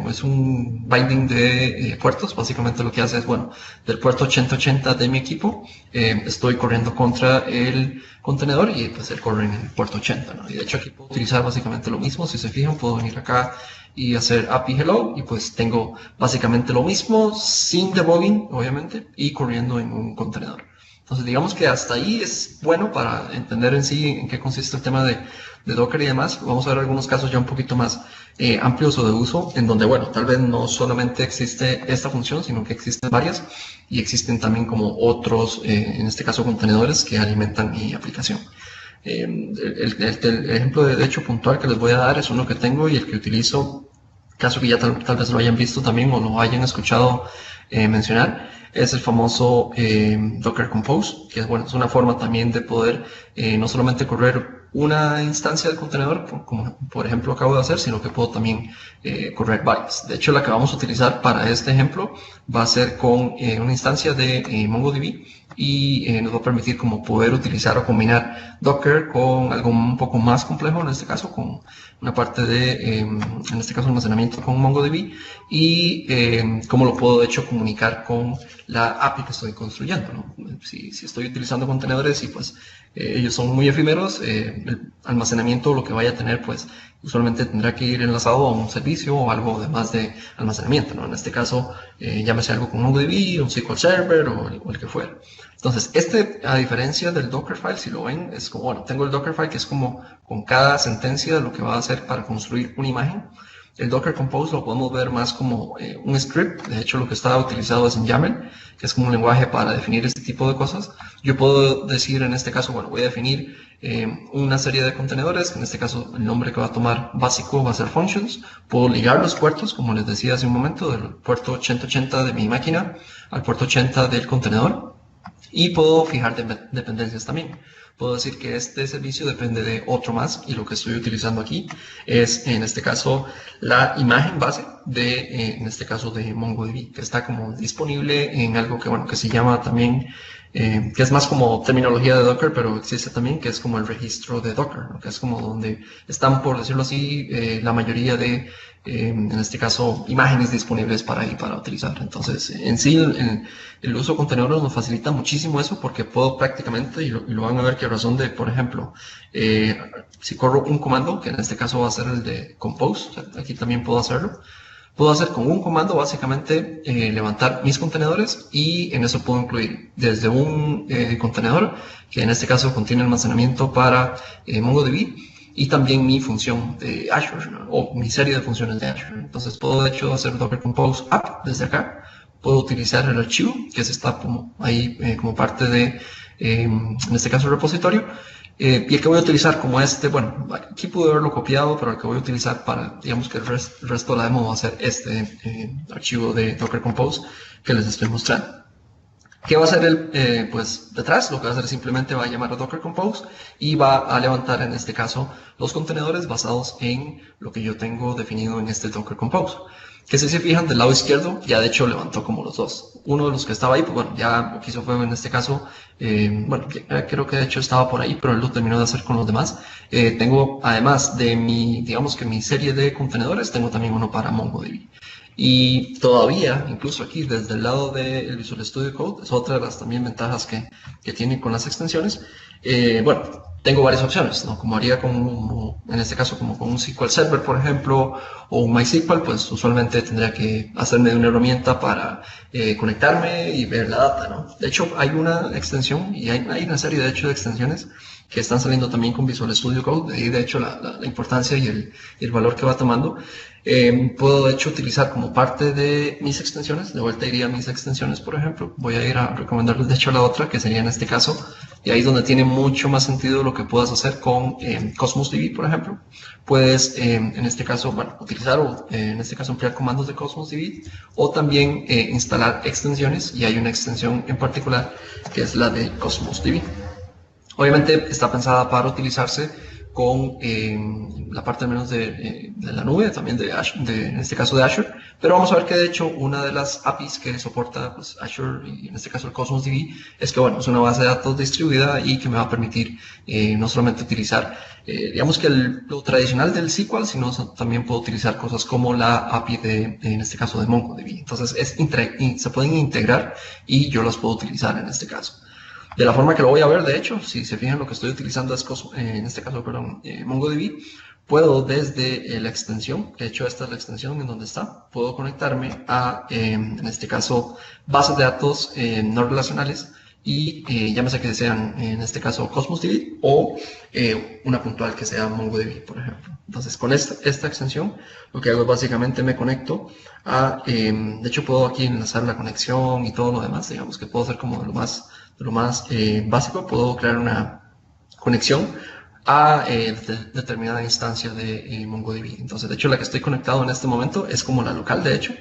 es un binding de puertos. Básicamente lo que hace es, bueno, del puerto 8080 de mi equipo, estoy corriendo contra el contenedor y pues él corre en el puerto 80, ¿no? Y de hecho aquí puedo utilizar básicamente lo mismo. Si se fijan, puedo venir acá y hacer API hello y pues tengo básicamente lo mismo sin debugging, obviamente, y corriendo en un contenedor. Entonces digamos que hasta ahí es bueno para entender en sí en qué consiste el tema de Docker y demás. Vamos a ver algunos casos ya un poquito más amplios o de uso, en donde, bueno, tal vez no solamente existe esta función, sino que existen varias y existen también como otros, en este caso contenedores que alimentan mi aplicación. El ejemplo de hecho puntual que les voy a dar es uno que tengo y el que utilizo, caso que ya tal vez lo hayan visto también o lo hayan escuchado mencionar, es el famoso Docker Compose, que es, bueno, es una forma también de poder no solamente correr una instancia del contenedor, como por ejemplo acabo de hacer, sino que puedo también correr varias. De hecho, la que vamos a utilizar para este ejemplo va a ser con una instancia de MongoDB y nos va a permitir como poder utilizar o combinar Docker con algo un poco más complejo, en este caso con una parte de, en este caso, almacenamiento con MongoDB y cómo lo puedo de hecho comunicar con la API que estoy construyendo, ¿no? Si estoy utilizando contenedores y pues ellos son muy efímeros, el almacenamiento lo que vaya a tener pues usualmente tendrá que ir enlazado a un servicio o algo además de almacenamiento, ¿no? En este caso, llámese algo con MongoDB, un SQL Server o el que fuera. Entonces, a diferencia del Dockerfile, si lo ven, es como, bueno, tengo el Dockerfile que es como con cada sentencia de lo que va a hacer para construir una imagen. El Docker Compose lo podemos ver más como un script. De hecho, lo que está utilizado es en YAML, que es como un lenguaje para definir este tipo de cosas. Yo puedo decir en este caso, bueno, voy a definir una serie de contenedores, en este caso el nombre que va a tomar básico va a ser functions. Puedo ligar los puertos, como les decía hace un momento, del puerto 8080 de mi máquina al puerto 80 del contenedor. y puedo fijar dependencias también. Puedo decir que este servicio depende de otro más y lo que estoy utilizando aquí es, en este caso, la imagen base de, en este caso, de MongoDB, que está como disponible en algo que, bueno, que se llama también, que es más como terminología de Docker, pero existe también, que es como el registro de Docker, ¿no? Que es como donde están, por decirlo así, la mayoría de, en este caso, imágenes disponibles para ahí, para utilizar. Entonces, en sí, el uso de contenedores nos facilita muchísimo eso porque puedo prácticamente, y lo van a ver que a razón de, por ejemplo, si corro un comando, que en este caso va a ser el de compose, o sea, aquí también puedo hacerlo, puedo hacer con un comando básicamente levantar mis contenedores y en eso puedo incluir desde un contenedor, que en este caso contiene almacenamiento para MongoDB, y también mi función de Azure, ¿no? O mi serie de funciones de Azure. Entonces puedo de hecho hacer Docker Compose App desde acá. Puedo utilizar el archivo, que se está como ahí como parte de, en este caso, el repositorio. Y el que voy a utilizar como este, bueno, aquí pude haberlo copiado, pero el que voy a utilizar para, digamos que el resto de la demo va a ser este archivo de Docker Compose que les estoy mostrando. ¿Qué va a hacer él? Pues detrás lo que va a hacer simplemente va a llamar a Docker Compose y va a levantar en este caso los contenedores basados en lo que yo tengo definido en este Docker Compose. Que si se fijan del lado izquierdo, ya de hecho levantó como los dos. Uno de los que estaba ahí, pues bueno, ya lo que hizo fue en este caso, bueno, creo que de hecho estaba por ahí, pero él lo terminó de hacer con los demás. Tengo, además de mi, digamos que mi serie de contenedores, tengo también uno para MongoDB. Y todavía, incluso aquí, desde el lado del Visual Studio Code, es otra de las también ventajas que tiene con las extensiones. Bueno, tengo varias opciones, ¿no? Como haría con, en este caso, como con un SQL Server, por ejemplo, o un MySQL, pues usualmente tendría que hacerme de una herramienta para conectarme y ver la data, ¿no? De hecho, hay una extensión y hay una serie, de hecho, de extensiones que están saliendo también con Visual Studio Code, y de hecho la importancia y el valor que va tomando. Puedo de hecho utilizar como parte de mis extensiones, de vuelta iría a mis extensiones, por ejemplo, voy a ir a recomendarles de hecho la otra, que sería en este caso, y ahí es donde tiene mucho más sentido lo que puedas hacer con Cosmos DB, por ejemplo. Puedes, en este caso, bueno, utilizar o en este caso emplear comandos de Cosmos DB, o también instalar extensiones, y hay una extensión en particular que es la de Cosmos DB. Obviamente está pensada para utilizarse con la parte al menos de la nube, también de Azure, en este caso de Azure, pero vamos a ver que de hecho una de las APIs que soporta pues, Azure y en este caso el Cosmos DB es que bueno, es una base de datos distribuida y que me va a permitir no solamente utilizar digamos que lo tradicional del SQL, sino también puedo utilizar cosas como la API de, en este caso de MongoDB. Entonces se pueden integrar y yo las puedo utilizar en este caso. De la forma que lo voy a ver, de hecho, si se fijan lo que estoy utilizando es, en este caso, perdón, MongoDB, puedo desde la extensión, que de hecho esta es la extensión en donde está, puedo conectarme a, en este caso, bases de datos no relacionales y llámese que sean, en este caso, Cosmos DB o una puntual que sea MongoDB, por ejemplo. Entonces, con esta extensión, lo que hago es básicamente me conecto a, de hecho, puedo aquí enlazar la conexión y todo lo demás, digamos que puedo hacer como de lo más básico, puedo crear una conexión a determinada instancia de MongoDB. Entonces, de hecho, la que estoy conectado en este momento es como la local, de hecho,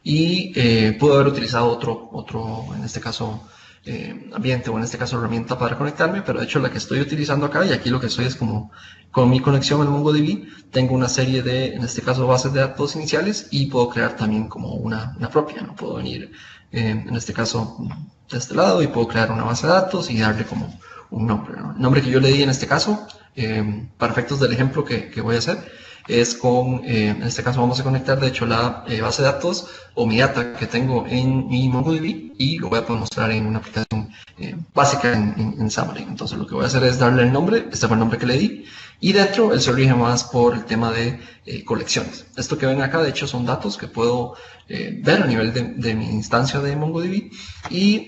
y puedo haber utilizado otro en este caso, ambiente o en este caso herramienta para conectarme, pero de hecho la que estoy utilizando acá, y aquí lo que estoy es como con mi conexión al MongoDB, tengo una serie de, en este caso, bases de datos iniciales y puedo crear también como una propia, ¿no? Puedo venir, en este caso, de este lado y puedo crear una base de datos y darle como un nombre, ¿no? El nombre que yo le di en este caso, para efectos del ejemplo que voy a hacer, es con, en este caso vamos a conectar de hecho la base de datos o mi data que tengo en mi MongoDB y lo voy a poder mostrar en una aplicación básica en Xamarin. Entonces lo que voy a hacer es darle el nombre, este fue el nombre que le di, y dentro él se rige más por el tema de colecciones. Esto que ven acá de hecho son datos que puedo ver a nivel de mi instancia de MongoDB, y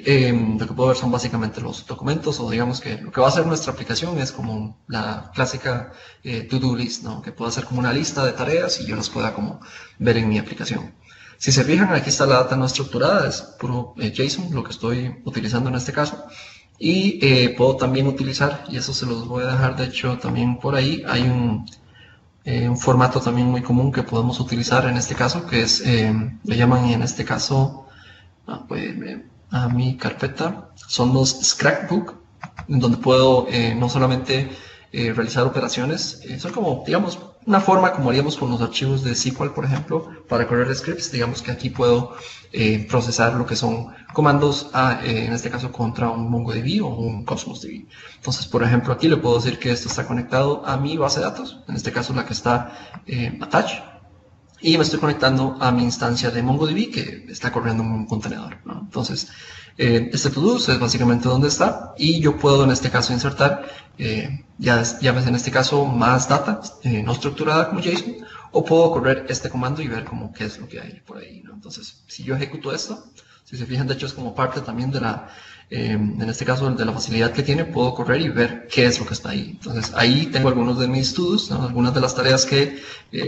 lo que puedo ver son básicamente los documentos, o digamos que lo que va a hacer nuestra aplicación es como la clásica to-do list, ¿no? Que puedo hacer como una lista de tareas y yo las pueda como ver en mi aplicación. Si se fijan, aquí está la data no estructurada, es puro JSON lo que estoy utilizando en este caso. Y puedo también utilizar, y eso se los voy a dejar de hecho también por ahí, hay un formato también muy común que podemos utilizar en este caso, que es, le llaman en este caso, a mi carpeta. Son los scrapbook, en donde puedo no solamente realizar operaciones, son como, digamos, una forma como haríamos con los archivos de SQL, por ejemplo, para correr scripts. Digamos que aquí puedo procesar lo que son comandos, en este caso contra un MongoDB o un Cosmos DB. Entonces, por ejemplo, aquí le puedo decir que esto está conectado a mi base de datos, en este caso la que está attached, y me estoy conectando a mi instancia de MongoDB que está corriendo en un contenedor, ¿no? Entonces, este to-do es básicamente donde está, y yo puedo en este caso insertar, llames en este caso más data no estructurada como JSON, o puedo correr este comando y ver como qué es lo que hay por ahí, ¿no? Entonces, si yo ejecuto esto, si se fijan, de hecho es como parte también de la, en este caso de la facilidad que tiene, puedo correr y ver qué es lo que está ahí. Entonces ahí tengo algunos de mis to-dos, ¿no? Algunas de las tareas que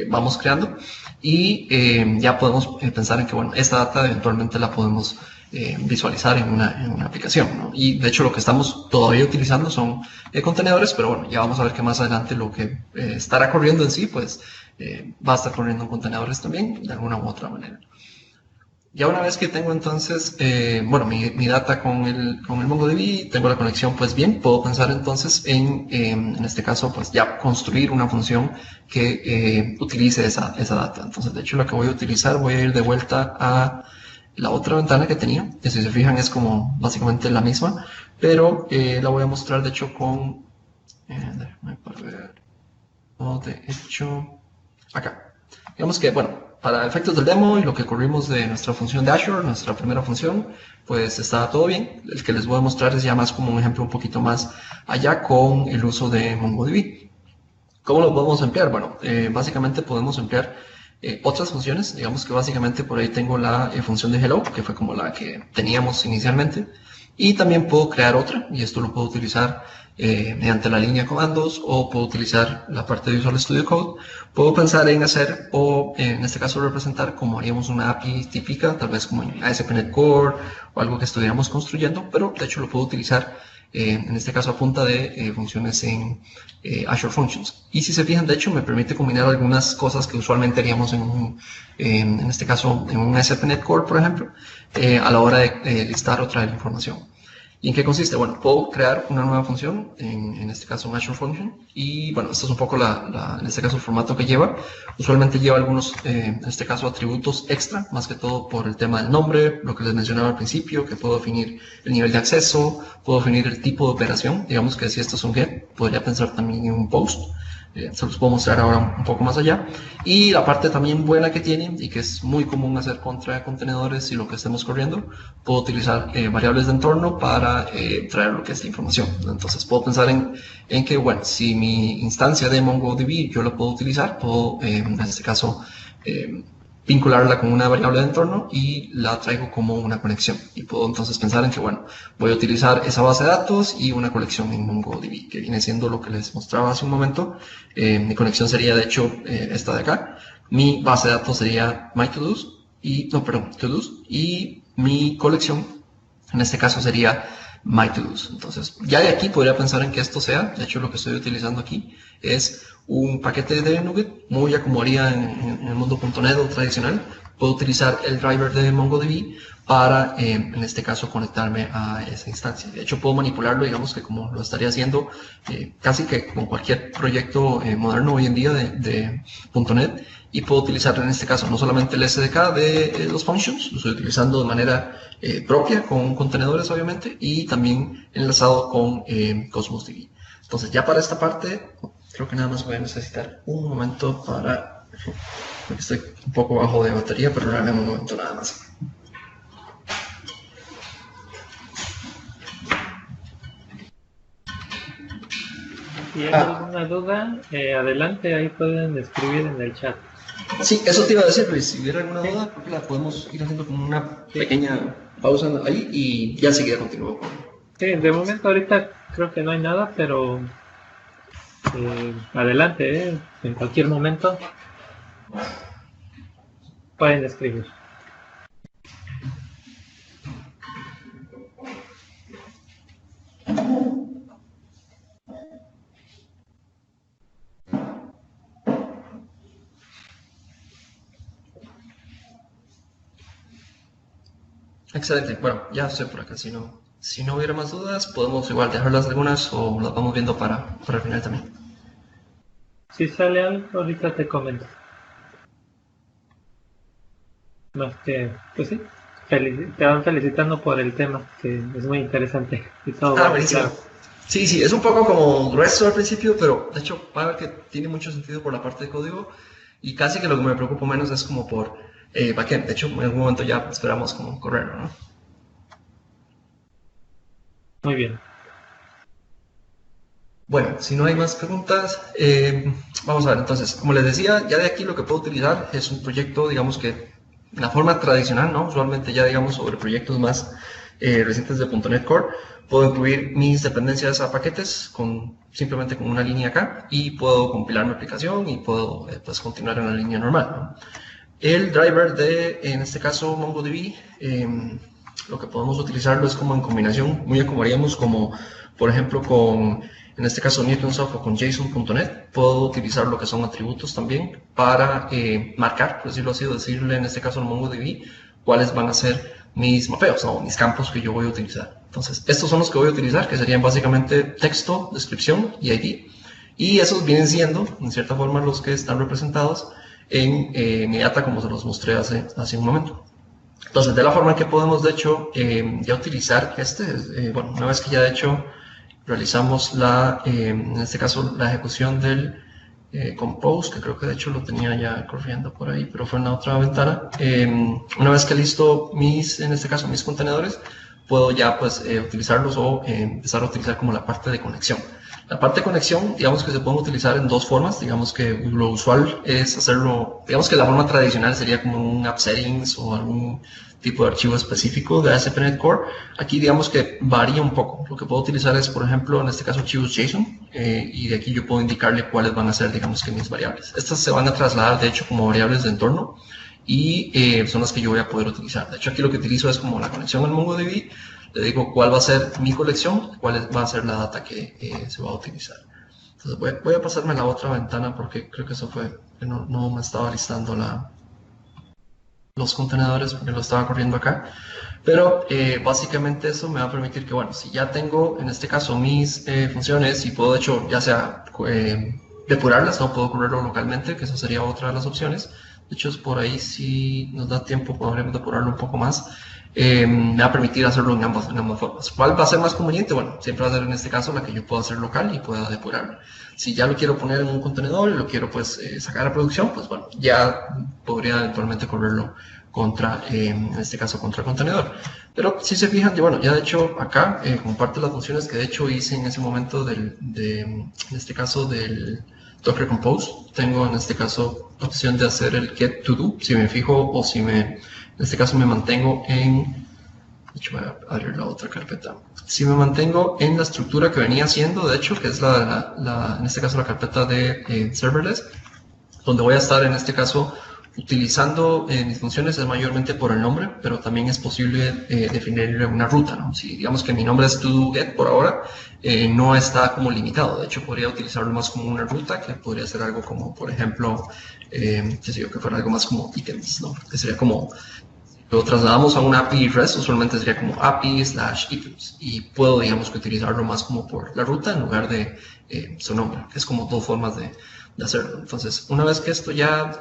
vamos creando, y ya podemos pensar en que, bueno, esta data eventualmente la podemos visualizar en una aplicación, ¿no? Y de hecho lo que estamos todavía utilizando son contenedores, pero bueno, ya vamos a ver que más adelante lo que estará corriendo en sí, pues va a estar corriendo en contenedores también, de alguna u otra manera. Ya una vez que tengo entonces, bueno, mi data con el MongoDB, tengo la conexión pues bien, puedo pensar entonces en este caso, pues ya construir una función que utilice esa data. Entonces, de hecho, lo que voy a utilizar, voy a ir de vuelta a la otra ventana que tenía, que si se fijan es como básicamente la misma, pero la voy a mostrar de hecho con, déjame ver, de hecho, acá. Digamos que, bueno, para efectos del demo y lo que corrimos de nuestra función de Azure, nuestra primera función, pues está todo bien. El que les voy a mostrar es ya más como un ejemplo un poquito más allá con el uso de MongoDB. ¿Cómo lo podemos emplear? Bueno, básicamente podemos emplear otras funciones. Digamos que básicamente por ahí tengo la función de hello, que fue como la que teníamos inicialmente. Y también puedo crear otra, y esto lo puedo utilizar mediante la línea de comandos, o puedo utilizar la parte de Visual Studio Code. Puedo pensar en hacer, o en este caso representar como haríamos una API típica, tal vez como en ASP.NET Core, o algo que estuviéramos construyendo, pero de hecho lo puedo utilizar en este caso a punta de funciones en Azure Functions. Y si se fijan, de hecho, me permite combinar algunas cosas que usualmente haríamos en este caso en un ASP.NET Core, por ejemplo, a la hora de listar o traer información. ¿Y en qué consiste? Bueno, puedo crear una nueva función, en este caso un Azure Function, y bueno, esto es un poco en este caso el formato que lleva. Usualmente lleva algunos, en este caso, atributos extra, más que todo por el tema del nombre, lo que les mencionaba al principio, que puedo definir el nivel de acceso, puedo definir el tipo de operación. Digamos que si esto es un get, podría pensar también en un post. Se los puedo mostrar ahora un poco más allá. Y la parte también buena que tiene, y que es muy común hacer contra contenedores y lo que estemos corriendo, puedo utilizar variables de entorno para traer lo que es la información. Entonces puedo pensar en que, bueno, si mi instancia de MongoDB yo la puedo utilizar, puedo en este caso vincularla con una variable de entorno y la traigo como una conexión. Y puedo entonces pensar en que, bueno, voy a utilizar esa base de datos y una colección en MongoDB, que viene siendo lo que les mostraba hace un momento. Mi conexión sería, de hecho, esta de acá. Mi base de datos sería MyTodos y, no, perdón, Todos, y mi colección, en este caso, sería MyTodos. Entonces, ya de aquí podría pensar en que esto sea, de hecho, lo que estoy utilizando aquí es un paquete de NuGet, muy ya como haría en el mundo.NET tradicional. Puedo utilizar el driver de MongoDB para, en este caso, conectarme a esa instancia. De hecho, puedo manipularlo, digamos que como lo estaría haciendo casi que con cualquier proyecto moderno hoy en día de .NET, y puedo utilizar en este caso no solamente el SDK de los functions, lo estoy utilizando de manera propia con contenedores obviamente, y también enlazado con Cosmos DB. Entonces ya para esta parte creo que nada más voy a necesitar un momento para, porque estoy un poco bajo de batería, pero no un momento nada más. Si hay alguna duda, adelante, ahí pueden escribir en el chat. Sí, eso te iba a decir, Luis. Si hubiera alguna Sí, duda, creo que la podemos ir haciendo como una sí. pequeña pausa ahí y ya seguir continúo. Sí, de momento ahorita creo que no hay nada, pero adelante, en cualquier momento pueden escribir. Excelente. Bueno, ya estoy por acá. Si no hubiera más dudas, podemos igual dejarlas algunas o las vamos viendo para el final también. Si sale algo, ahorita te comento. Más que, pues sí, te van felicitando por el tema, que es muy interesante y todo Ah, va buenísimo. claro. Sí, sí, es un poco como grueso al principio, pero de hecho va a ver que tiene mucho sentido por la parte de código y casi que lo que me preocupa menos es como por backend. De hecho, en algún momento ya esperamos como correrlo, ¿no? Muy bien. Bueno, si no hay más preguntas, vamos a ver. Entonces, como les decía, ya de aquí lo que puedo utilizar es un proyecto, digamos que la forma tradicional, ¿no? Usualmente ya digamos sobre proyectos más recientes de .NET Core, puedo incluir mis dependencias a paquetes simplemente con una línea acá y puedo compilar mi aplicación y puedo pues continuar en la línea normal, ¿no? El driver de, en este caso, MongoDB, lo que podemos utilizarlo es como en combinación, muy como haríamos como, por ejemplo, con, en este caso, Newtonsoft o con JSON.NET. Puedo utilizar lo que son atributos también para marcar, por decirlo así, decirle en este caso al MongoDB cuáles van a ser mis mapeos o mis campos que yo voy a utilizar. Entonces, estos son los que voy a utilizar, que serían básicamente texto, descripción y ID. Y esos vienen siendo, en cierta forma, los que están representados en mi data como se los mostré hace un momento. Entonces, de la forma en que podemos, de hecho, ya utilizar bueno, una vez que ya de hecho realizamos en este caso, la ejecución del compose, que creo que de hecho lo tenía ya corriendo por ahí, pero fue en la otra ventana. Una vez que listo en este caso, mis contenedores, puedo ya pues utilizarlos o empezar a utilizar como la parte de conexión. La parte de conexión, digamos que se pueden utilizar en dos formas. Digamos que lo usual es hacerlo, digamos que la forma tradicional sería como un app settings o algún tipo de archivo específico de ASP.NET Core. Aquí digamos que varía un poco. Lo que puedo utilizar es, por ejemplo, en este caso archivos JSON y de aquí yo puedo indicarle cuáles van a ser, digamos que mis variables. Estas se van a trasladar de hecho como variables de entorno y son las que yo voy a poder utilizar. De hecho aquí lo que utilizo es como la conexión al MongoDB. Le digo cuál va a ser mi colección, cuál va a ser la data que se va a utilizar. Entonces voy a pasarme a la otra ventana porque creo que eso fue, que no me estaba listando los contenedores porque lo estaba corriendo acá. Pero básicamente eso me va a permitir que, bueno, si ya tengo en este caso mis funciones y puedo de hecho ya sea depurarlas, no puedo correrlo localmente, que eso sería otra de las opciones. De hecho, es por ahí si nos da tiempo podríamos depurarlo un poco más. Me va a permitir hacerlo en ambas formas. ¿Cuál va a ser más conveniente? Bueno, siempre va a ser en este caso la que yo pueda hacer local y pueda depurarlo. Si ya lo quiero poner en un contenedor y lo quiero pues sacar a producción, pues bueno, ya podría eventualmente correrlo contra, en este caso, contra el contenedor. Pero si se fijan, bueno, ya de hecho acá, como parte de las funciones que de hecho hice en ese momento en este caso del Docker Compose, tengo en este caso la opción de hacer el get to do, si me fijo o si en este caso me mantengo de hecho voy a abrir la otra carpeta. Si me mantengo en la estructura que venía haciendo, de hecho, que es en este caso la carpeta de serverless, donde voy a estar en este caso utilizando mis funciones es mayormente por el nombre, pero también es posible definirle una ruta, ¿no? Si digamos que mi nombre es toDoGet por ahora, no está como limitado. De hecho, podría utilizarlo más como una ruta, que podría ser algo como, por ejemplo, qué sé yo, que fuera algo más como items, ¿no? Que sería como, lo trasladamos a un API REST, usualmente sería como API/items, y puedo, digamos, que utilizarlo más como por la ruta en lugar de su nombre, que es como dos formas de hacerlo. Entonces, una vez que esto ya,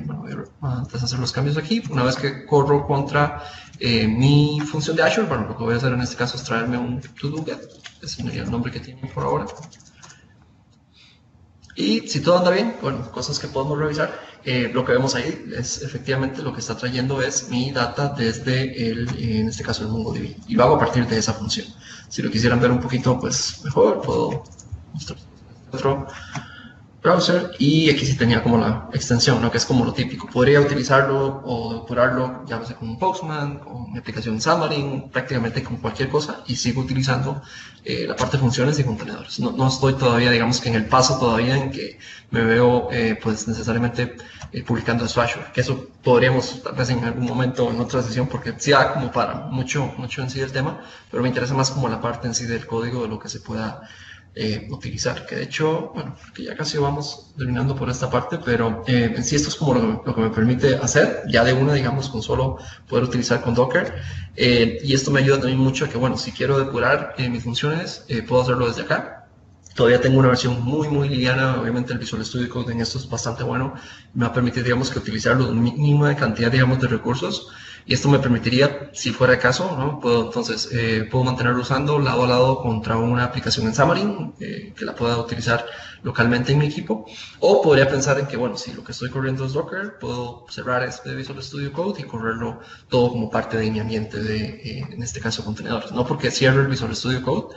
bueno, voy a antes de hacer los cambios aquí, una vez que corro contra mi función de Azure, bueno, lo que voy a hacer en este caso es traerme un toDoGet, ese sería el nombre que tiene por ahora. Y si todo anda bien, bueno, cosas que podemos revisar, lo que vemos ahí es efectivamente lo que está trayendo es mi data desde en este caso el MongoDB, y lo hago a partir de esa función. Si lo quisieran ver un poquito pues mejor, puedo mostrar otro browser y aquí sí tenía como la extensión, ¿no? Que es como lo típico. Podría utilizarlo o depurarlo, ya sea con un Postman, con mi aplicación Xamarin, prácticamente con cualquier cosa y sigo utilizando la parte de funciones y contenedores. No estoy todavía, digamos que en el paso todavía en que me veo pues necesariamente publicando esto Azure, que eso podríamos tal vez en algún momento en otra sesión porque sí da como para mucho en sí el tema, pero me interesa más como la parte en sí del código de lo que se pueda utilizar. Que de hecho, bueno, que ya casi vamos terminando por esta parte, pero en sí esto es como lo que me permite hacer, ya de una, digamos, con solo poder utilizar con Docker. Y esto me ayuda también mucho a que, bueno, si quiero depurar mis funciones, puedo hacerlo desde acá. Todavía tengo una versión muy liviana, obviamente el Visual Studio Code en esto es bastante bueno, me va a permitir, digamos, que utilizar la mínima cantidad, digamos, de recursos, y esto me permitiría, si fuera el caso, ¿no? Entonces, puedo mantenerlo usando lado a lado contra una aplicación en Xamarin, que la pueda utilizar localmente en mi equipo, o podría pensar en que, bueno, si lo que estoy corriendo es Docker, puedo cerrar este Visual Studio Code y correrlo todo como parte de mi ambiente de, en este caso, contenedores. No porque cierre el Visual Studio Code,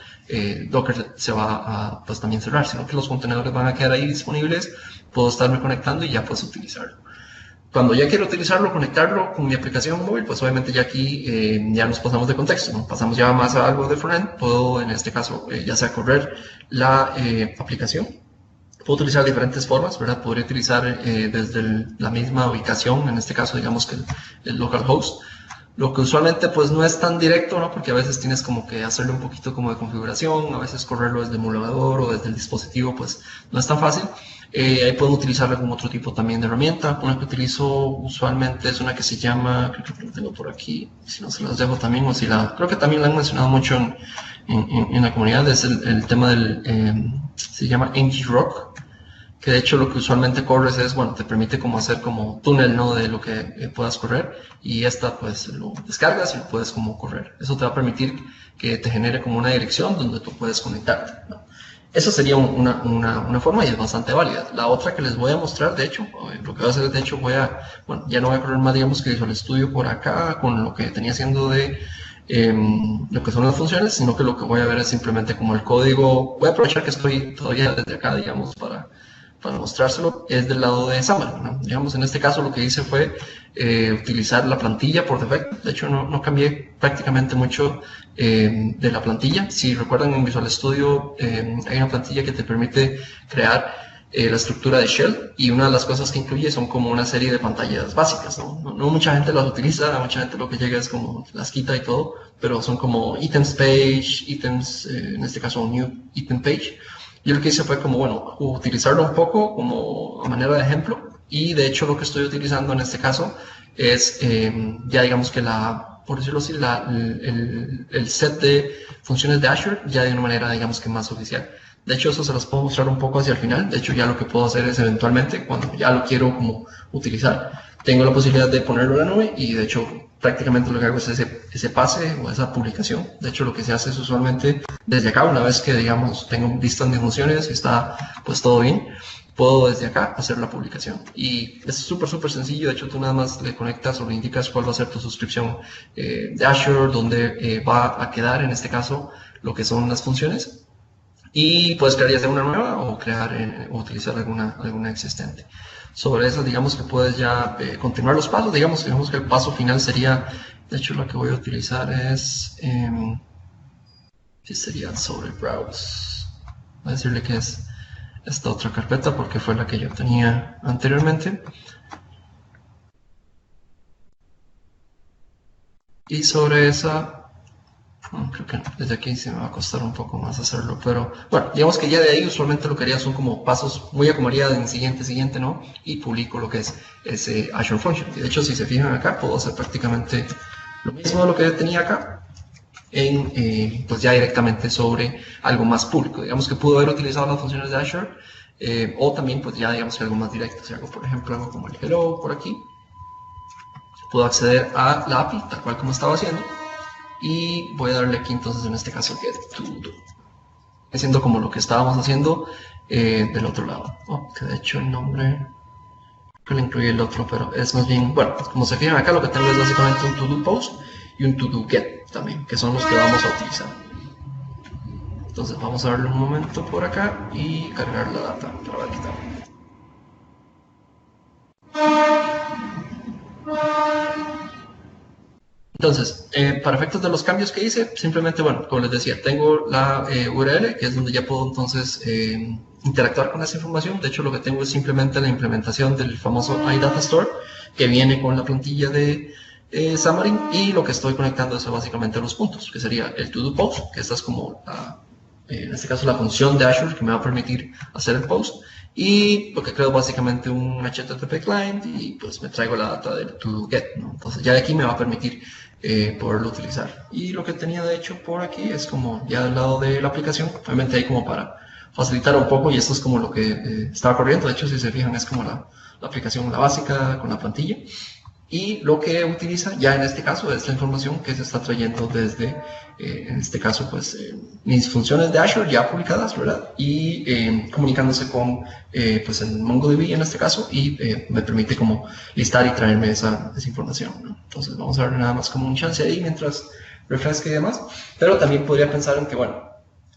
Docker se va a, pues, también cerrar, sino que los contenedores van a quedar ahí disponibles, puedo estarme conectando y ya puedo utilizarlo. Cuando ya quiero utilizarlo, conectarlo con mi aplicación móvil, pues obviamente ya aquí ya nos pasamos de contexto, ¿no? Pasamos ya más a algo de frontend. Puedo, en este caso, ya sea correr la aplicación. Puedo utilizar diferentes formas, ¿verdad? Podría utilizar desde la misma ubicación, en este caso, digamos que el localhost. Lo que usualmente pues no es tan directo, ¿no? Porque a veces tienes como que hacerle un poquito como de configuración, a veces correrlo desde el emulador o desde el dispositivo, pues no es tan fácil. Ahí pueden utilizar algún otro tipo también de herramienta. Una que utilizo usualmente es una que se llama, creo que la tengo por aquí, si no se las dejo también, o si la, creo que también la han mencionado mucho en la comunidad, es el tema del, se llama ngrok, que de hecho lo que usualmente corres es, bueno, te permite como hacer como túnel, ¿no? De lo que puedas correr, y esta pues lo descargas y lo puedes como correr. Eso te va a permitir que te genere como una dirección donde tú puedes conectarte, ¿no? Eso sería una forma y es bastante válida. La otra que les voy a mostrar, de hecho, lo que voy a hacer, de hecho, bueno, ya no voy a correr más, digamos, que Visual Studio por acá, con lo que tenía haciendo de lo que son las funciones, sino que lo que voy a ver es simplemente como el código. Voy a aprovechar que estoy todavía desde acá, digamos, para mostrárselo, es del lado de Xamarin, ¿no? Digamos, en este caso lo que hice fue utilizar la plantilla por defecto. De hecho, no cambié prácticamente mucho de la plantilla. Si recuerdan, en Visual Studio hay una plantilla que te permite crear la estructura de Shell, y una de las cosas que incluye son como una serie de pantallas básicas, ¿no? No mucha gente las utiliza, mucha gente lo que llega es como las quita y todo, pero son como items page, items, en este caso un new item page. Yo lo que hice fue como, bueno, utilizarlo un poco como a manera de ejemplo, y de hecho lo que estoy utilizando en este caso es ya digamos que por decirlo así, el set de funciones de Azure ya de una manera digamos que más oficial. De hecho eso se los puedo mostrar un poco hacia el final. De hecho ya lo que puedo hacer es eventualmente, cuando ya lo quiero como utilizar, tengo la posibilidad de ponerlo en la nube, y de hecho prácticamente lo que hago es ese pase o esa publicación. De hecho lo que se hace es usualmente desde acá, una vez que digamos tengo listas mis funciones y está pues todo bien, puedo desde acá hacer la publicación. Y es súper sencillo. De hecho tú nada más le conectas o le indicas cuál va a ser tu suscripción de Azure, donde va a quedar en este caso lo que son las funciones, y puedes crear ya sea una nueva o crear o utilizar alguna existente. Sobre eso, digamos que puedes ya continuar los pasos. Digamos que el paso final sería, de hecho lo que voy a utilizar es, ¿qué sería? Sobre browse. Voy a decirle que es esta otra carpeta porque fue la que yo tenía anteriormente. Y sobre esa, creo que desde aquí se me va a costar un poco más hacerlo, pero bueno, digamos que ya de ahí usualmente lo que haría son como pasos muy a como haría en siguiente, ¿no? Y publico lo que es ese Azure Function. Y de hecho, si se fijan acá, puedo hacer prácticamente lo mismo de lo que tenía acá, pues ya directamente sobre algo más público. Digamos que puedo haber utilizado las funciones de Azure, o también pues ya digamos que algo más directo. Si hago, por ejemplo, algo como el hello por aquí, puedo acceder a la API, tal cual como estaba haciendo. Y voy a darle aquí entonces en este caso get to do, haciendo como lo que estábamos haciendo del otro lado. Que de hecho el nombre que le incluye el otro, pero es más bien, bueno, como se fijan acá, lo que tengo es básicamente un to do post y un to do get también, que son los que vamos a utilizar. Entonces vamos a darle un momento por acá y cargar la data para ver qué tal. Entonces, para efectos de los cambios que hice, simplemente, bueno, como les decía, tengo la URL, que es donde ya puedo entonces interactuar con esa información. De hecho, lo que tengo es simplemente la implementación del famoso iData Store, que viene con la plantilla de Xamarin, y lo que estoy conectando es básicamente los puntos, que sería el to-do post, que esta es como en este caso la función de Azure que me va a permitir hacer el post, y lo que creo es básicamente un HTTP client, y pues me traigo la data del to-get, ¿no? Entonces ya de aquí me va a permitir poderlo utilizar. Y lo que tenía de hecho por aquí es como ya al lado de la aplicación, obviamente ahí como para facilitar un poco, y esto es como lo que estaba corriendo. De hecho, si se fijan, es como la aplicación, la básica con la plantilla, y lo que utiliza ya en este caso es la información que se está trayendo desde, en este caso, pues mis funciones de Azure ya publicadas, ¿verdad? Y comunicándose con pues el MongoDB en este caso, y me permite como listar y traerme esa información, ¿no? Entonces vamos a darle nada más como un chance ahí mientras refresque y demás, pero también podría pensar en que, bueno,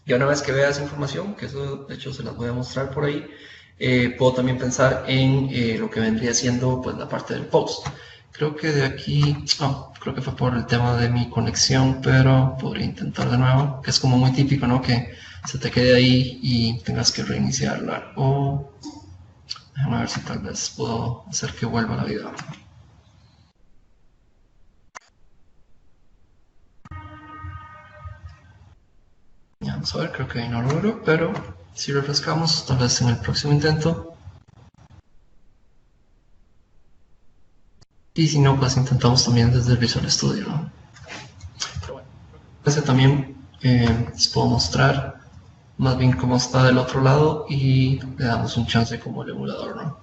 ya una vez que vea esa información, que eso de hecho se las voy a mostrar por ahí, puedo también pensar en lo que vendría siendo pues la parte del post. Creo que de aquí, creo que fue por el tema de mi conexión, pero podría intentar de nuevo, que es como muy típico, ¿no? Que se te quede ahí y tengas que reiniciarla. O déjame ver si tal vez puedo hacer que vuelva a la vida. Ya, vamos a ver, creo que ahí no lo logro, pero si refrescamos, tal vez en el próximo intento. Y si no, pues intentamos también desde el Visual Studio, ¿no? Pero bueno, ese también les puedo mostrar más bien cómo está del otro lado, y le damos un chance como el emulador, ¿no?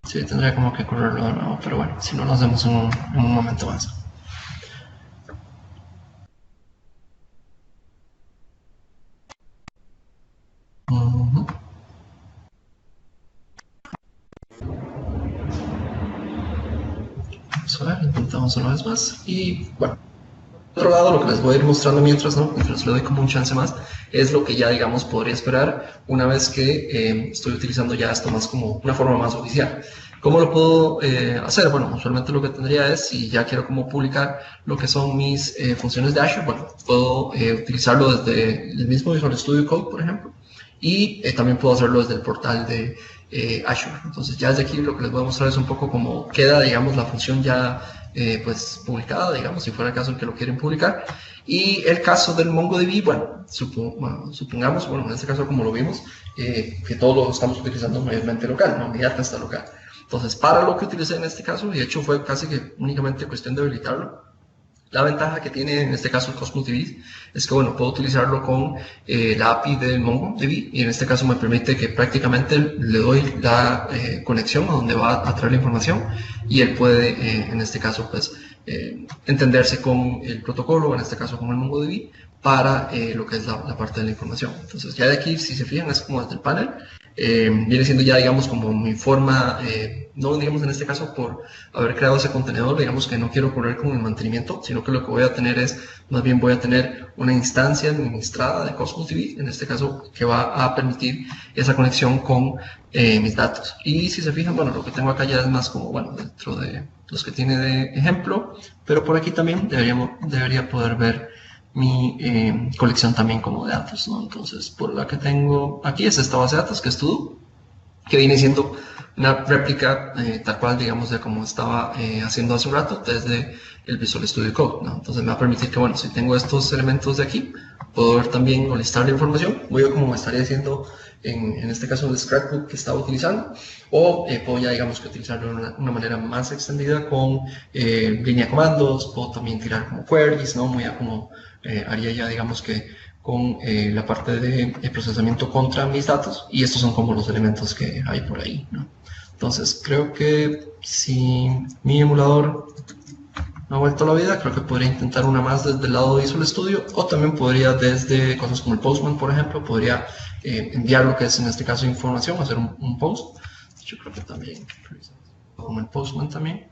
Sí, tendría como que correrlo de nuevo, pero bueno, si no lo hacemos en un momento más. Vamos a ver, intentamos una vez más. Y bueno, por otro lado, lo que les voy a ir mostrando mientras, ¿no? Mientras le doy como un chance más, es lo que ya, digamos, podría esperar una vez que estoy utilizando ya esto más como una forma más oficial. ¿Cómo lo puedo hacer? Bueno, usualmente lo que tendría es, si ya quiero como publicar lo que son mis funciones de Azure, bueno, puedo utilizarlo desde el mismo Visual Studio Code, por ejemplo, y también puedo hacerlo desde el portal de Azure. Entonces ya desde aquí lo que les voy a mostrar es un poco cómo queda, digamos, la función ya pues publicada, digamos, si fuera el caso en que lo quieren publicar. Y el caso del MongoDB, bueno, supongamos, bueno, en este caso como lo vimos, que todos lo estamos utilizando mayormente local, ¿no? Mi data está local. Entonces, para lo que utilicé en este caso, y de hecho fue casi que únicamente cuestión de habilitarlo, la ventaja que tiene en este caso el Cosmos DB es que, bueno, puedo utilizarlo con la API del MongoDB, y en este caso me permite que prácticamente le doy la conexión a donde va a traer la información, y él puede, en este caso, pues, entenderse con el protocolo, en este caso con el MongoDB, para lo que es la parte de la información. Entonces, ya de aquí, si se fijan, es como desde el panel. Viene siendo ya, digamos, como mi forma, no digamos en este caso por haber creado ese contenedor, digamos que no quiero correr con el mantenimiento, sino que lo que voy a tener es, más bien voy a tener una instancia administrada de Cosmos DB, en este caso, que va a permitir esa conexión con mis datos. Y si se fijan, bueno, lo que tengo acá ya es más como, bueno, dentro de los que tiene de ejemplo, pero por aquí también debería poder ver mi colección también como de datos, ¿no? Entonces, por la que tengo aquí es esta base de datos que es Todo, que viene siendo una réplica tal cual, digamos, de como estaba haciendo hace un rato desde el Visual Studio Code, ¿no? Entonces me va a permitir que, bueno, si tengo estos elementos de aquí, puedo ver también o listar la información, voy a como me estaría haciendo en este caso el scrapbook que estaba utilizando, o puedo ya, digamos, que utilizarlo de una manera más extendida con línea de comandos, puedo también tirar como queries, ¿no? Muy a como haría ya, digamos, que con la parte de procesamiento contra mis datos, y estos son como los elementos que hay por ahí, ¿no? Entonces creo que si mi emulador no ha vuelto a la vida, creo que podría intentar una más desde el lado de Visual Studio, o también podría desde cosas como el Postman, por ejemplo, podría enviar lo que es en este caso información, hacer un post. Yo creo que también como el Postman también,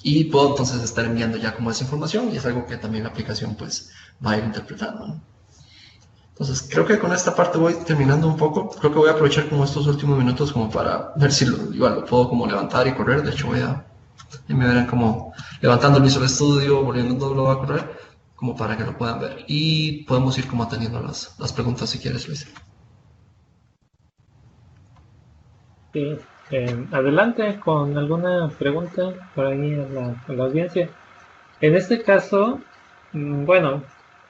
y puedo entonces estar enviando ya como esa información, y es algo que también la aplicación pues va a ir interpretando, ¿no? Entonces, creo que con esta parte voy terminando un poco. Creo que voy a aprovechar como estos últimos minutos como para ver si igual lo puedo como levantar y correr. De hecho, y me verán como levantando el Visual Studio, volviéndolo a correr, como para que lo puedan ver. Y podemos ir como atendiendo las preguntas si quieres, Luis. Sí, adelante con alguna pregunta por ahí a la audiencia. En este caso, bueno,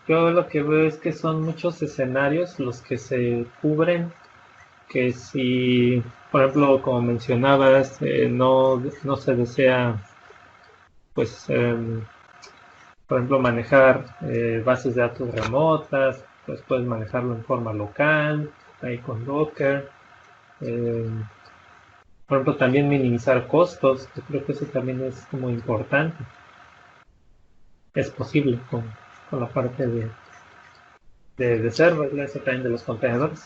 Yo lo que veo es que son muchos escenarios los que se cubren, que si, por ejemplo, como mencionabas, no se desea, pues, por ejemplo, manejar bases de datos remotas, pues puedes manejarlo en forma local, ahí con Docker. Eh, por ejemplo, también minimizar costos, yo creo que eso también es como importante. Es posible con la parte de serverless o también de los contenedores.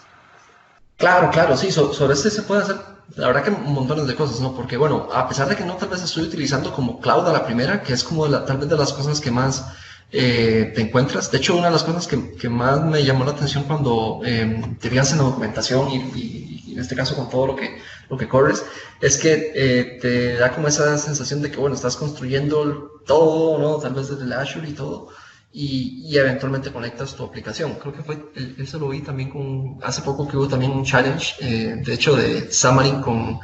Claro, claro, sí, sobre este se puede hacer, la verdad que montones de cosas, ¿no? Porque bueno, a pesar de que no tal vez estoy utilizando como cloud a la primera, que es como tal vez de las cosas que más te encuentras, de hecho una de las cosas que más me llamó la atención cuando te fijas en la documentación y en este caso con todo lo que corres, es que te da como esa sensación de que bueno, estás construyendo todo, ¿no? Tal vez desde el Azure y todo, y eventualmente conectas tu aplicación. Creo que fue, eso lo vi también hace poco que hubo también un challenge, de hecho, de Xamarin con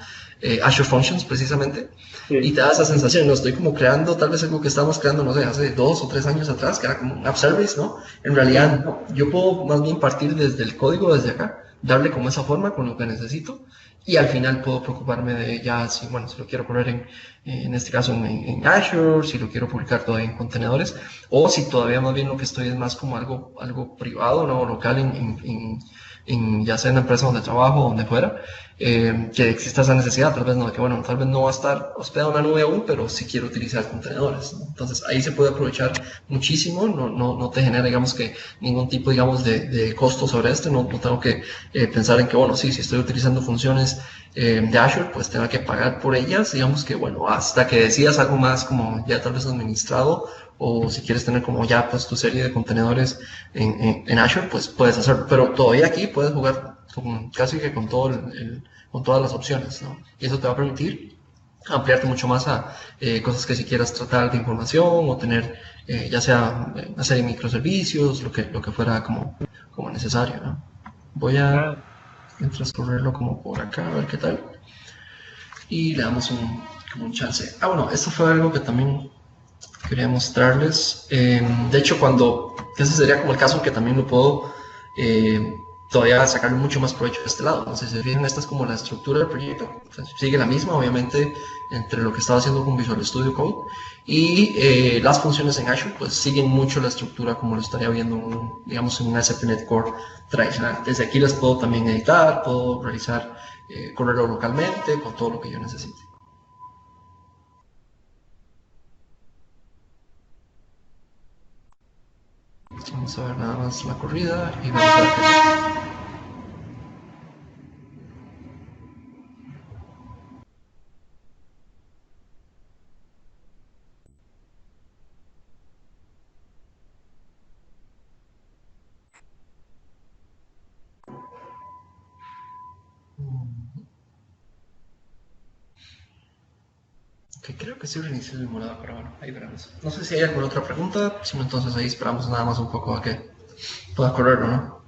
Azure Functions precisamente, y Sí, te da esa sensación, ¿no? Estoy como creando tal vez algo que estábamos creando, no sé, hace 2 o 3 años atrás, que era como un app service, ¿no? En sí. realidad, no. Yo puedo más bien partir desde el código, desde acá, darle como esa forma con lo que necesito, y al final puedo preocuparme de ya, si, bueno, si lo quiero poner en este caso en Azure, si lo quiero publicar todavía en contenedores, o si todavía más bien lo que estoy es más como algo privado, ¿no? Local ya sea en la empresa donde trabajo, donde fuera, que exista esa necesidad, tal vez no, de que bueno, tal vez no va a estar hospedado en la nube aún, pero sí quiero utilizar contenedores, ¿no? Entonces ahí se puede aprovechar muchísimo, no te genera, digamos que ningún tipo, digamos, de costo sobre este, no tengo que pensar en que, bueno, sí, si estoy utilizando funciones de Azure, pues tenga que pagar por ellas, digamos que, bueno, hasta que decidas algo más como ya tal vez administrado, o si quieres tener como ya pues tu serie de contenedores en Azure, pues puedes hacerlo. Pero todavía aquí puedes jugar casi que con con todas las opciones, ¿no? Y eso te va a permitir ampliarte mucho más a cosas que si quieras tratar de información o tener ya sea una serie de microservicios, lo que fuera como necesario, ¿no? Voy a Ah, transcurrirlo como por acá, a ver qué tal. Y le damos como un chance. Ah, bueno, esto fue algo que también quería mostrarles. De hecho, ese sería como el caso en que también lo puedo todavía sacarle mucho más provecho de este lado. Entonces, si se fijan, esta es como la estructura del proyecto. O sea, sigue la misma, obviamente, entre lo que estaba haciendo con Visual Studio Code y las funciones en Azure, pues siguen mucho la estructura como lo estaría viendo, digamos, en un ASP.NET Core tradicional. Desde aquí las puedo también editar, puedo realizar, correrlo localmente con todo lo que yo necesite. Vamos a ver nada más la corrida y vamos a ver qué tal. Que creo que sí reinició el morado, pero bueno, ahí veremos. No sé si hay alguna otra pregunta, si no, entonces ahí esperamos nada más un poco a que pueda correr o no.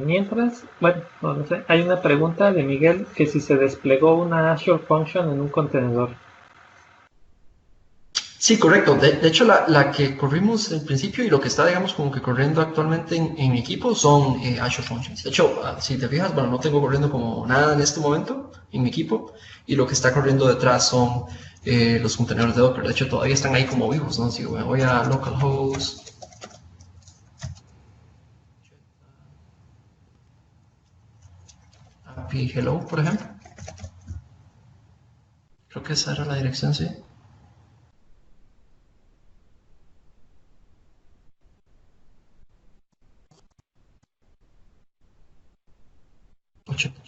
mientras, bueno, no sé, hay una pregunta de Miguel que si se desplegó una Azure Function en un contenedor. Sí, correcto. De hecho, la que corrimos al principio y lo que está, digamos, como que corriendo actualmente en mi equipo son Azure Functions. De hecho, si te fijas, bueno, no tengo corriendo como nada en este momento en mi equipo y lo que está corriendo detrás son los contenedores de Docker. De hecho, todavía están ahí como vivos, ¿no? Si me voy a localhost, api hello, por ejemplo, creo que esa era la dirección, sí. 80.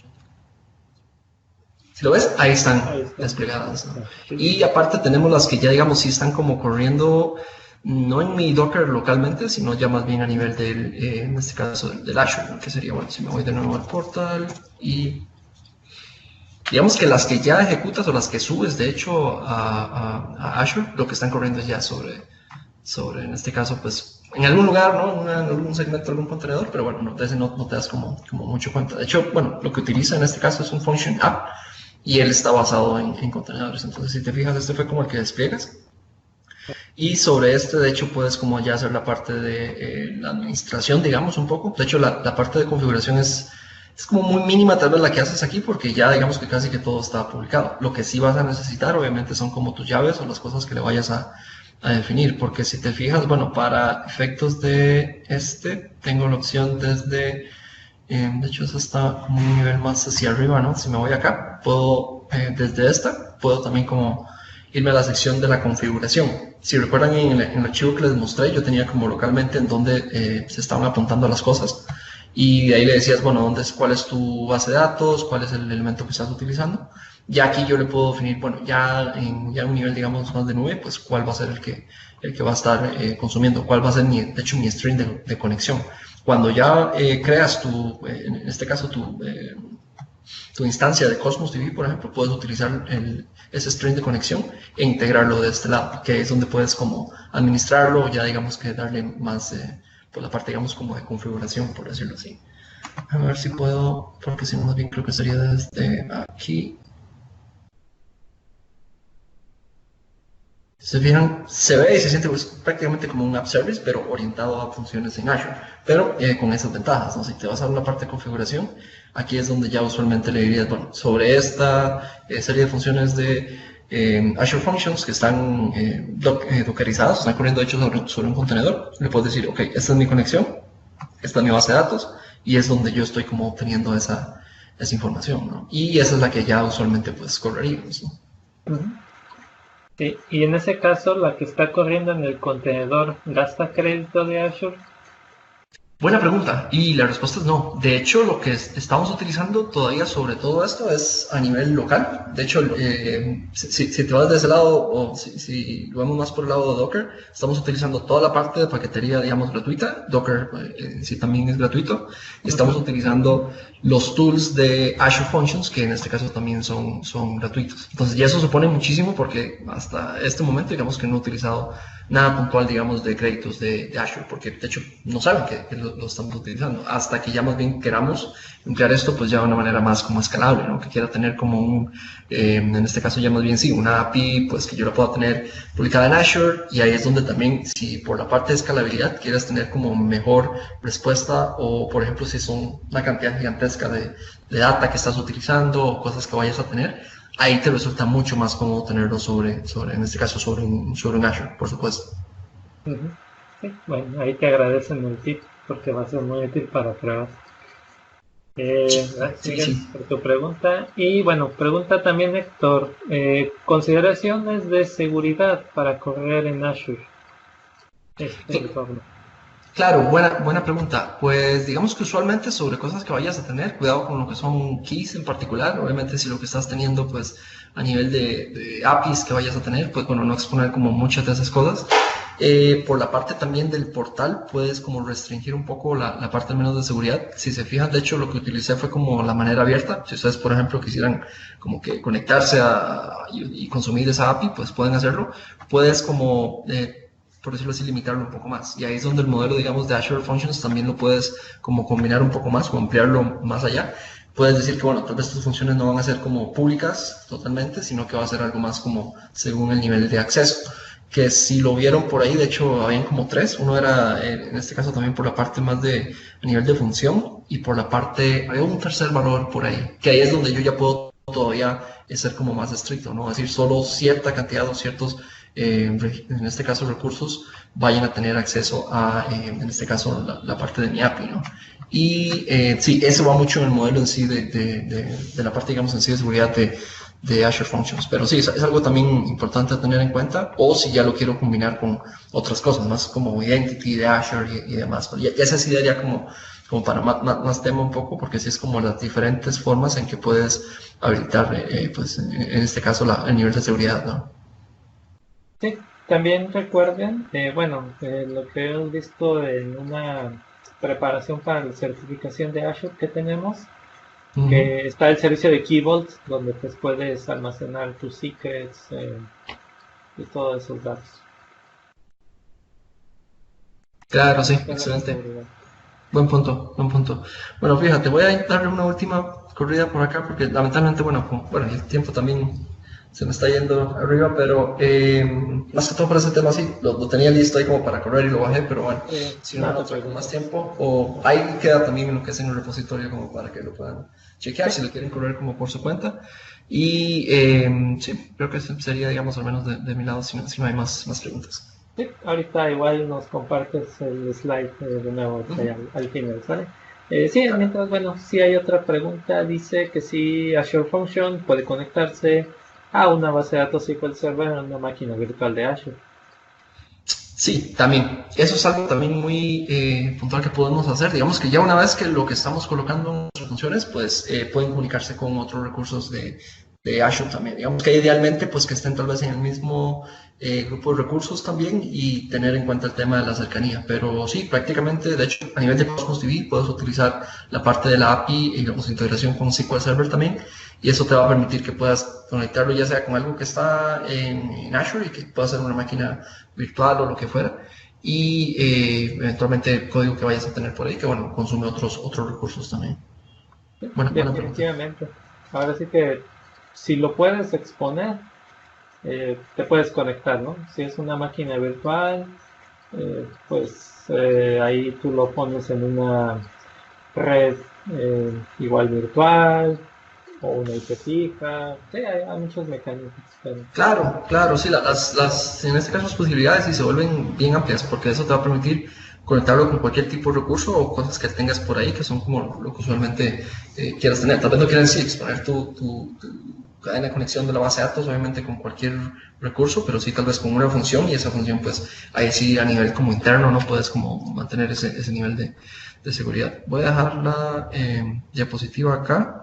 Si lo ves, ahí Ahí están está. desplegadas, ¿no? Sí. Y aparte tenemos las que ya, digamos, sí están como corriendo, no en mi Docker localmente, sino ya más bien a nivel del, en este caso, del Azure, ¿no? Que sería, bueno, si me voy de nuevo al portal y digamos que las que ya ejecutas o las que subes, de hecho, a Azure, lo que están corriendo es ya sobre, en este caso, pues, en algún lugar, ¿no? En algún segmento, algún contenedor, pero bueno, no, de ese no te das como mucho cuenta. De hecho, bueno, lo que utiliza en este caso es un function app y él está basado en contenedores. Entonces, si te fijas, este fue como el que despliegas. Y sobre este, de hecho, puedes como ya hacer la parte de la administración, digamos, un poco. De hecho, la parte de configuración es como muy mínima tal vez la que haces aquí porque ya digamos que casi que todo está publicado. Lo que sí vas a necesitar, obviamente, son como tus llaves o las cosas que le vayas a definir. Porque si te fijas, bueno, para efectos de este, tengo la opción desde... de hecho, eso está como un nivel más hacia arriba, ¿no? Si me voy acá, puedo, desde esta, puedo también como irme a la sección de la configuración. Si recuerdan en el archivo que les mostré, yo tenía como localmente en donde se estaban apuntando las cosas y de ahí le decías, bueno, cuál es tu base de datos, cuál es el elemento que estás utilizando. Ya aquí yo le puedo definir, bueno, ya en un nivel, digamos, más de nube, pues cuál va a ser el que va a estar consumiendo, cuál va a ser, de hecho, mi string de conexión. Cuando ya creas en este caso, tu instancia de Cosmos DB, por ejemplo, puedes utilizar ese string de conexión e integrarlo de este lado, que es donde puedes como administrarlo, ya digamos que darle más, por la parte, digamos, como de configuración, por decirlo así. A ver si puedo, porque si no, más bien creo que sería desde aquí. Si se fijan, se ve y se siente pues, prácticamente como un app service, pero orientado a funciones en Azure, pero con esas ventajas, ¿no? Si te vas a una parte de configuración, aquí es donde ya usualmente le dirías, bueno, sobre esta serie de funciones de Azure Functions que están dockerizadas, están corriendo de hecho sobre un contenedor, le puedes decir, ok, esta es mi conexión, esta es mi base de datos, y es donde yo estoy como obteniendo esa información, ¿no? Y esa es la que ya usualmente pues correríamos, ¿no? Sí, y en ese caso, la que está corriendo en el contenedor, ¿gasta crédito de Azure? Buena pregunta, y la respuesta es no. De hecho, lo que estamos utilizando todavía sobre todo esto es a nivel local. De hecho, si te vas de ese lado o si lo vemos más por el lado de Docker, estamos utilizando toda la parte de paquetería, digamos, gratuita. Docker sí también es gratuito. Y estamos utilizando los tools de Azure Functions, que en este caso también son gratuitos. Entonces, ya eso supone muchísimo porque hasta este momento, digamos que no he utilizado nada puntual, digamos, de créditos de Azure, porque de hecho no saben que lo estamos utilizando. Hasta que ya más bien queramos emplear esto, pues ya de una manera más como escalable, ¿no? Que quiera tener como en este caso ya más bien sí, una API, pues que yo la pueda tener publicada en Azure, y ahí es donde también, si por la parte de escalabilidad quieres tener como mejor respuesta, o por ejemplo si son una cantidad gigantesca de data que estás utilizando, o cosas que vayas a tener, ahí te resulta mucho más cómodo tenerlo en este caso, sobre un Azure, por supuesto. Sí, bueno, ahí te agradecen el tip porque va a ser muy útil para pruebas. Gracias, Miguel, por tu pregunta. Y bueno, pregunta también Héctor, consideraciones de seguridad para correr en Azure. Claro, buena pregunta. Pues digamos que usualmente sobre cosas que vayas a tener, cuidado con lo que son keys en particular. Obviamente si lo que estás teniendo pues a nivel de APIs que vayas a tener, pues bueno, no exponer como muchas de esas cosas. Por la parte también del portal puedes como restringir un poco la parte al menos de seguridad. Si se fijan, de hecho lo que utilicé fue como la manera abierta. Si ustedes por ejemplo quisieran como que conectarse y consumir esa API, pues pueden hacerlo. Puedes como por decirlo así, limitarlo un poco más. Y ahí es donde el modelo, digamos, de Azure Functions también lo puedes como combinar un poco más o ampliarlo más allá. Puedes decir que, bueno, tal vez tus funciones no van a ser como públicas totalmente, sino que va a ser algo más como según el nivel de acceso. Que si lo vieron por ahí, de hecho, habían como tres. Uno era, en este caso, también por la parte más de a nivel de función, y por la parte, había un tercer valor por ahí, que ahí es donde yo ya puedo todavía ser como más estricto, ¿no? Es decir, solo cierta cantidad o ciertos en este caso recursos, vayan a tener acceso a, en este caso, la parte de mi API, ¿no? Y sí, eso va mucho en el modelo en sí de la parte, digamos, en sí de seguridad de Azure Functions. Pero sí, es algo también importante a tener en cuenta, o si ya lo quiero combinar con otras cosas, más como Identity de Azure y demás. Pero ya esa sí daría como como para más tema un poco, porque sí es como las diferentes formas en que puedes habilitar, pues en este caso, el nivel de seguridad, ¿no? Sí, también recuerden, bueno, lo que hemos visto en una preparación para la certificación de Azure que tenemos, Ujú. que está el servicio de Key Vault, donde pues puedes almacenar tus secrets y todos esos datos. Claro, sí, Más que nada excelente. seguridad. Buen punto, buen punto. Bueno, fíjate, voy a darle una última corrida por acá porque lamentablemente, bueno, bueno, el tiempo también se me está yendo arriba, pero más que todo por ese tema sí, lo tenía listo ahí como para correr y lo bajé, pero bueno, si no No en te otra con más preocupes. tiempo, o ahí queda también lo que es en el repositorio como para que lo puedan chequear Sí, si lo quieren correr como por su cuenta. Y sí, creo que ese sería, digamos, al menos de mi lado, si no hay más preguntas. sí, ahorita igual nos compartes el slide de nuevo Ujú. ahí al final, ¿sale? Sí, Claro. mientras, bueno, si hay otra pregunta, dice que si Azure Function puede conectarse a una base de datos SQL Server en una máquina virtual de Azure. Sí, también. Eso es algo también muy puntual que podemos hacer. Digamos que ya una vez que lo que estamos colocando en nuestras funciones, pues pueden comunicarse con otros recursos de Azure también. Digamos que idealmente, pues que estén tal vez en el mismo grupo de recursos también y tener en cuenta el tema de la cercanía. Pero sí, prácticamente, de hecho, a nivel de Cosmos DB puedes utilizar la parte de la API y digamos integración con SQL Server también y eso te va a permitir que puedas conectarlo ya sea con algo que está en Azure y que pueda ser una máquina virtual o lo que fuera y eventualmente código que vayas a tener por ahí que bueno consume otros recursos también. Buena pregunta. Definitivamente. Ahora sí que si lo puedes exponer, te puedes conectar, ¿no? Si es una máquina virtual, pues ahí tú lo pones en una red igual virtual o una IP fija. Sí, hay muchos mecanismos. Claro, claro, sí, en este caso las posibilidades sí se vuelven bien amplias porque eso te va a permitir conectarlo con cualquier tipo de recurso o cosas que tengas por ahí que son como lo que usualmente quieras tener. Tal vez no quieras sí, exponer tu cadena de conexión de la base de datos, obviamente con cualquier recurso, pero sí tal vez con una función y esa función pues ahí sí a nivel como interno no puedes como mantener ese nivel de seguridad. Voy a dejar la diapositiva acá.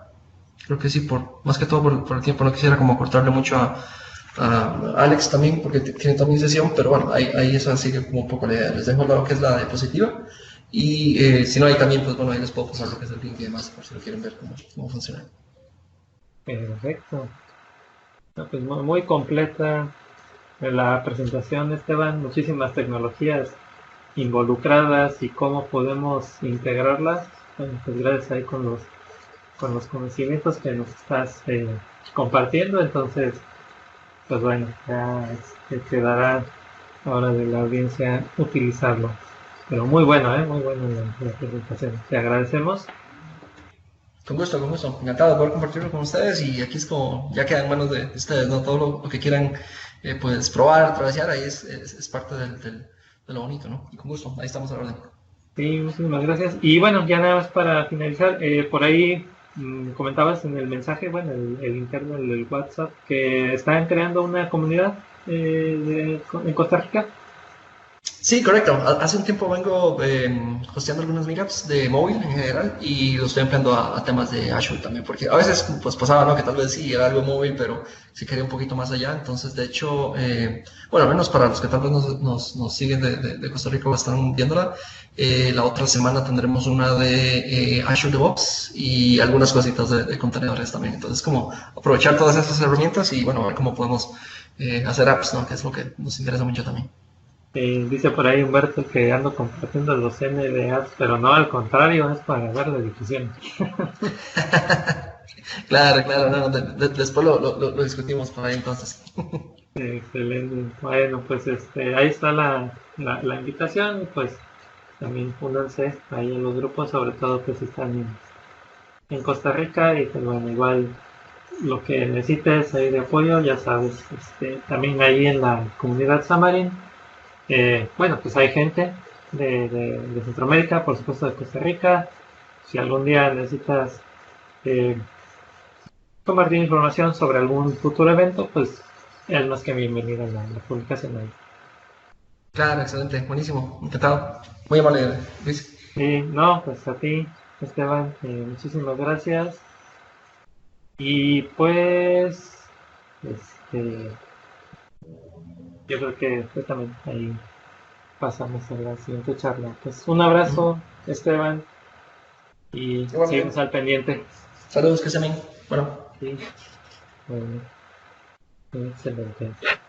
Creo que sí, más que todo por el tiempo, no quisiera como cortarle mucho a Alex también, porque tiene también sesión, pero bueno, ahí eso sigue como un poco la idea. Les dejo lo que es la diapositiva y si no, ahí también, pues bueno, ahí les puedo pasar lo que es el link y demás, por si lo quieren ver cómo funciona. Perfecto. No, pues muy completa la presentación, Esteban. Muchísimas tecnologías involucradas y cómo podemos integrarlas. Bueno, pues gracias ahí con los conocimientos que nos estás compartiendo. Entonces, pues bueno, ya quedará ahora de la audiencia utilizarlo. Pero muy bueno la presentación. Te agradecemos. Con gusto, encantado de poder compartirlo con ustedes y aquí es como, ya queda en manos de ustedes, ¿no? Todo lo que quieran, pues probar, travesear, ahí es parte de lo bonito, ¿no? Y con gusto, ahí estamos a la orden. Sí, muchísimas gracias. Y bueno, ya nada más para finalizar, por ahí comentabas en el mensaje, bueno, el interno del WhatsApp, que están creando una comunidad en Costa Rica. Sí, correcto. Hace un tiempo vengo hosteando algunos meetups de móvil en general y lo estoy empleando a temas de Azure también, porque a veces pues pasaba, ¿no? Que tal vez sí era algo móvil, pero sí quería un poquito más allá. Entonces, de hecho, bueno, al menos para los que tal vez nos siguen de Costa Rica o están viéndola, la otra semana tendremos una de Azure DevOps y algunas cositas de contenedores también. Entonces, como aprovechar todas esas herramientas y bueno, ver cómo podemos hacer apps, ¿no? Que es lo que nos interesa mucho también. Dice por ahí Humberto que ando compartiendo los NDAs, pero no, al contrario, es para ver la difusión. Claro, claro, no, después lo discutimos por ahí entonces. Excelente. Bueno, pues ahí está la invitación y pues también únanse ahí en los grupos, sobre todo que si están en Costa Rica y pues bueno, igual lo que necesites ahí de apoyo, ya sabes, también ahí en la comunidad Xamarin, bueno, pues hay gente de Centroamérica, por supuesto de Costa Rica. Si algún día necesitas eh, compartir información sobre algún futuro evento, pues es más que bienvenida a la publicación ahí. Claro, excelente, buenísimo, encantado. Muy amable, Luis. Sí, no, pues a ti, Esteban, muchísimas gracias. Y pues, este, yo creo que pues también ahí pasamos a la siguiente charla. Pues un Ujú. abrazo, Esteban, y seguimos Igualmente. al pendiente. Saludos, que se ven. Bueno. Sí, bueno, excelente.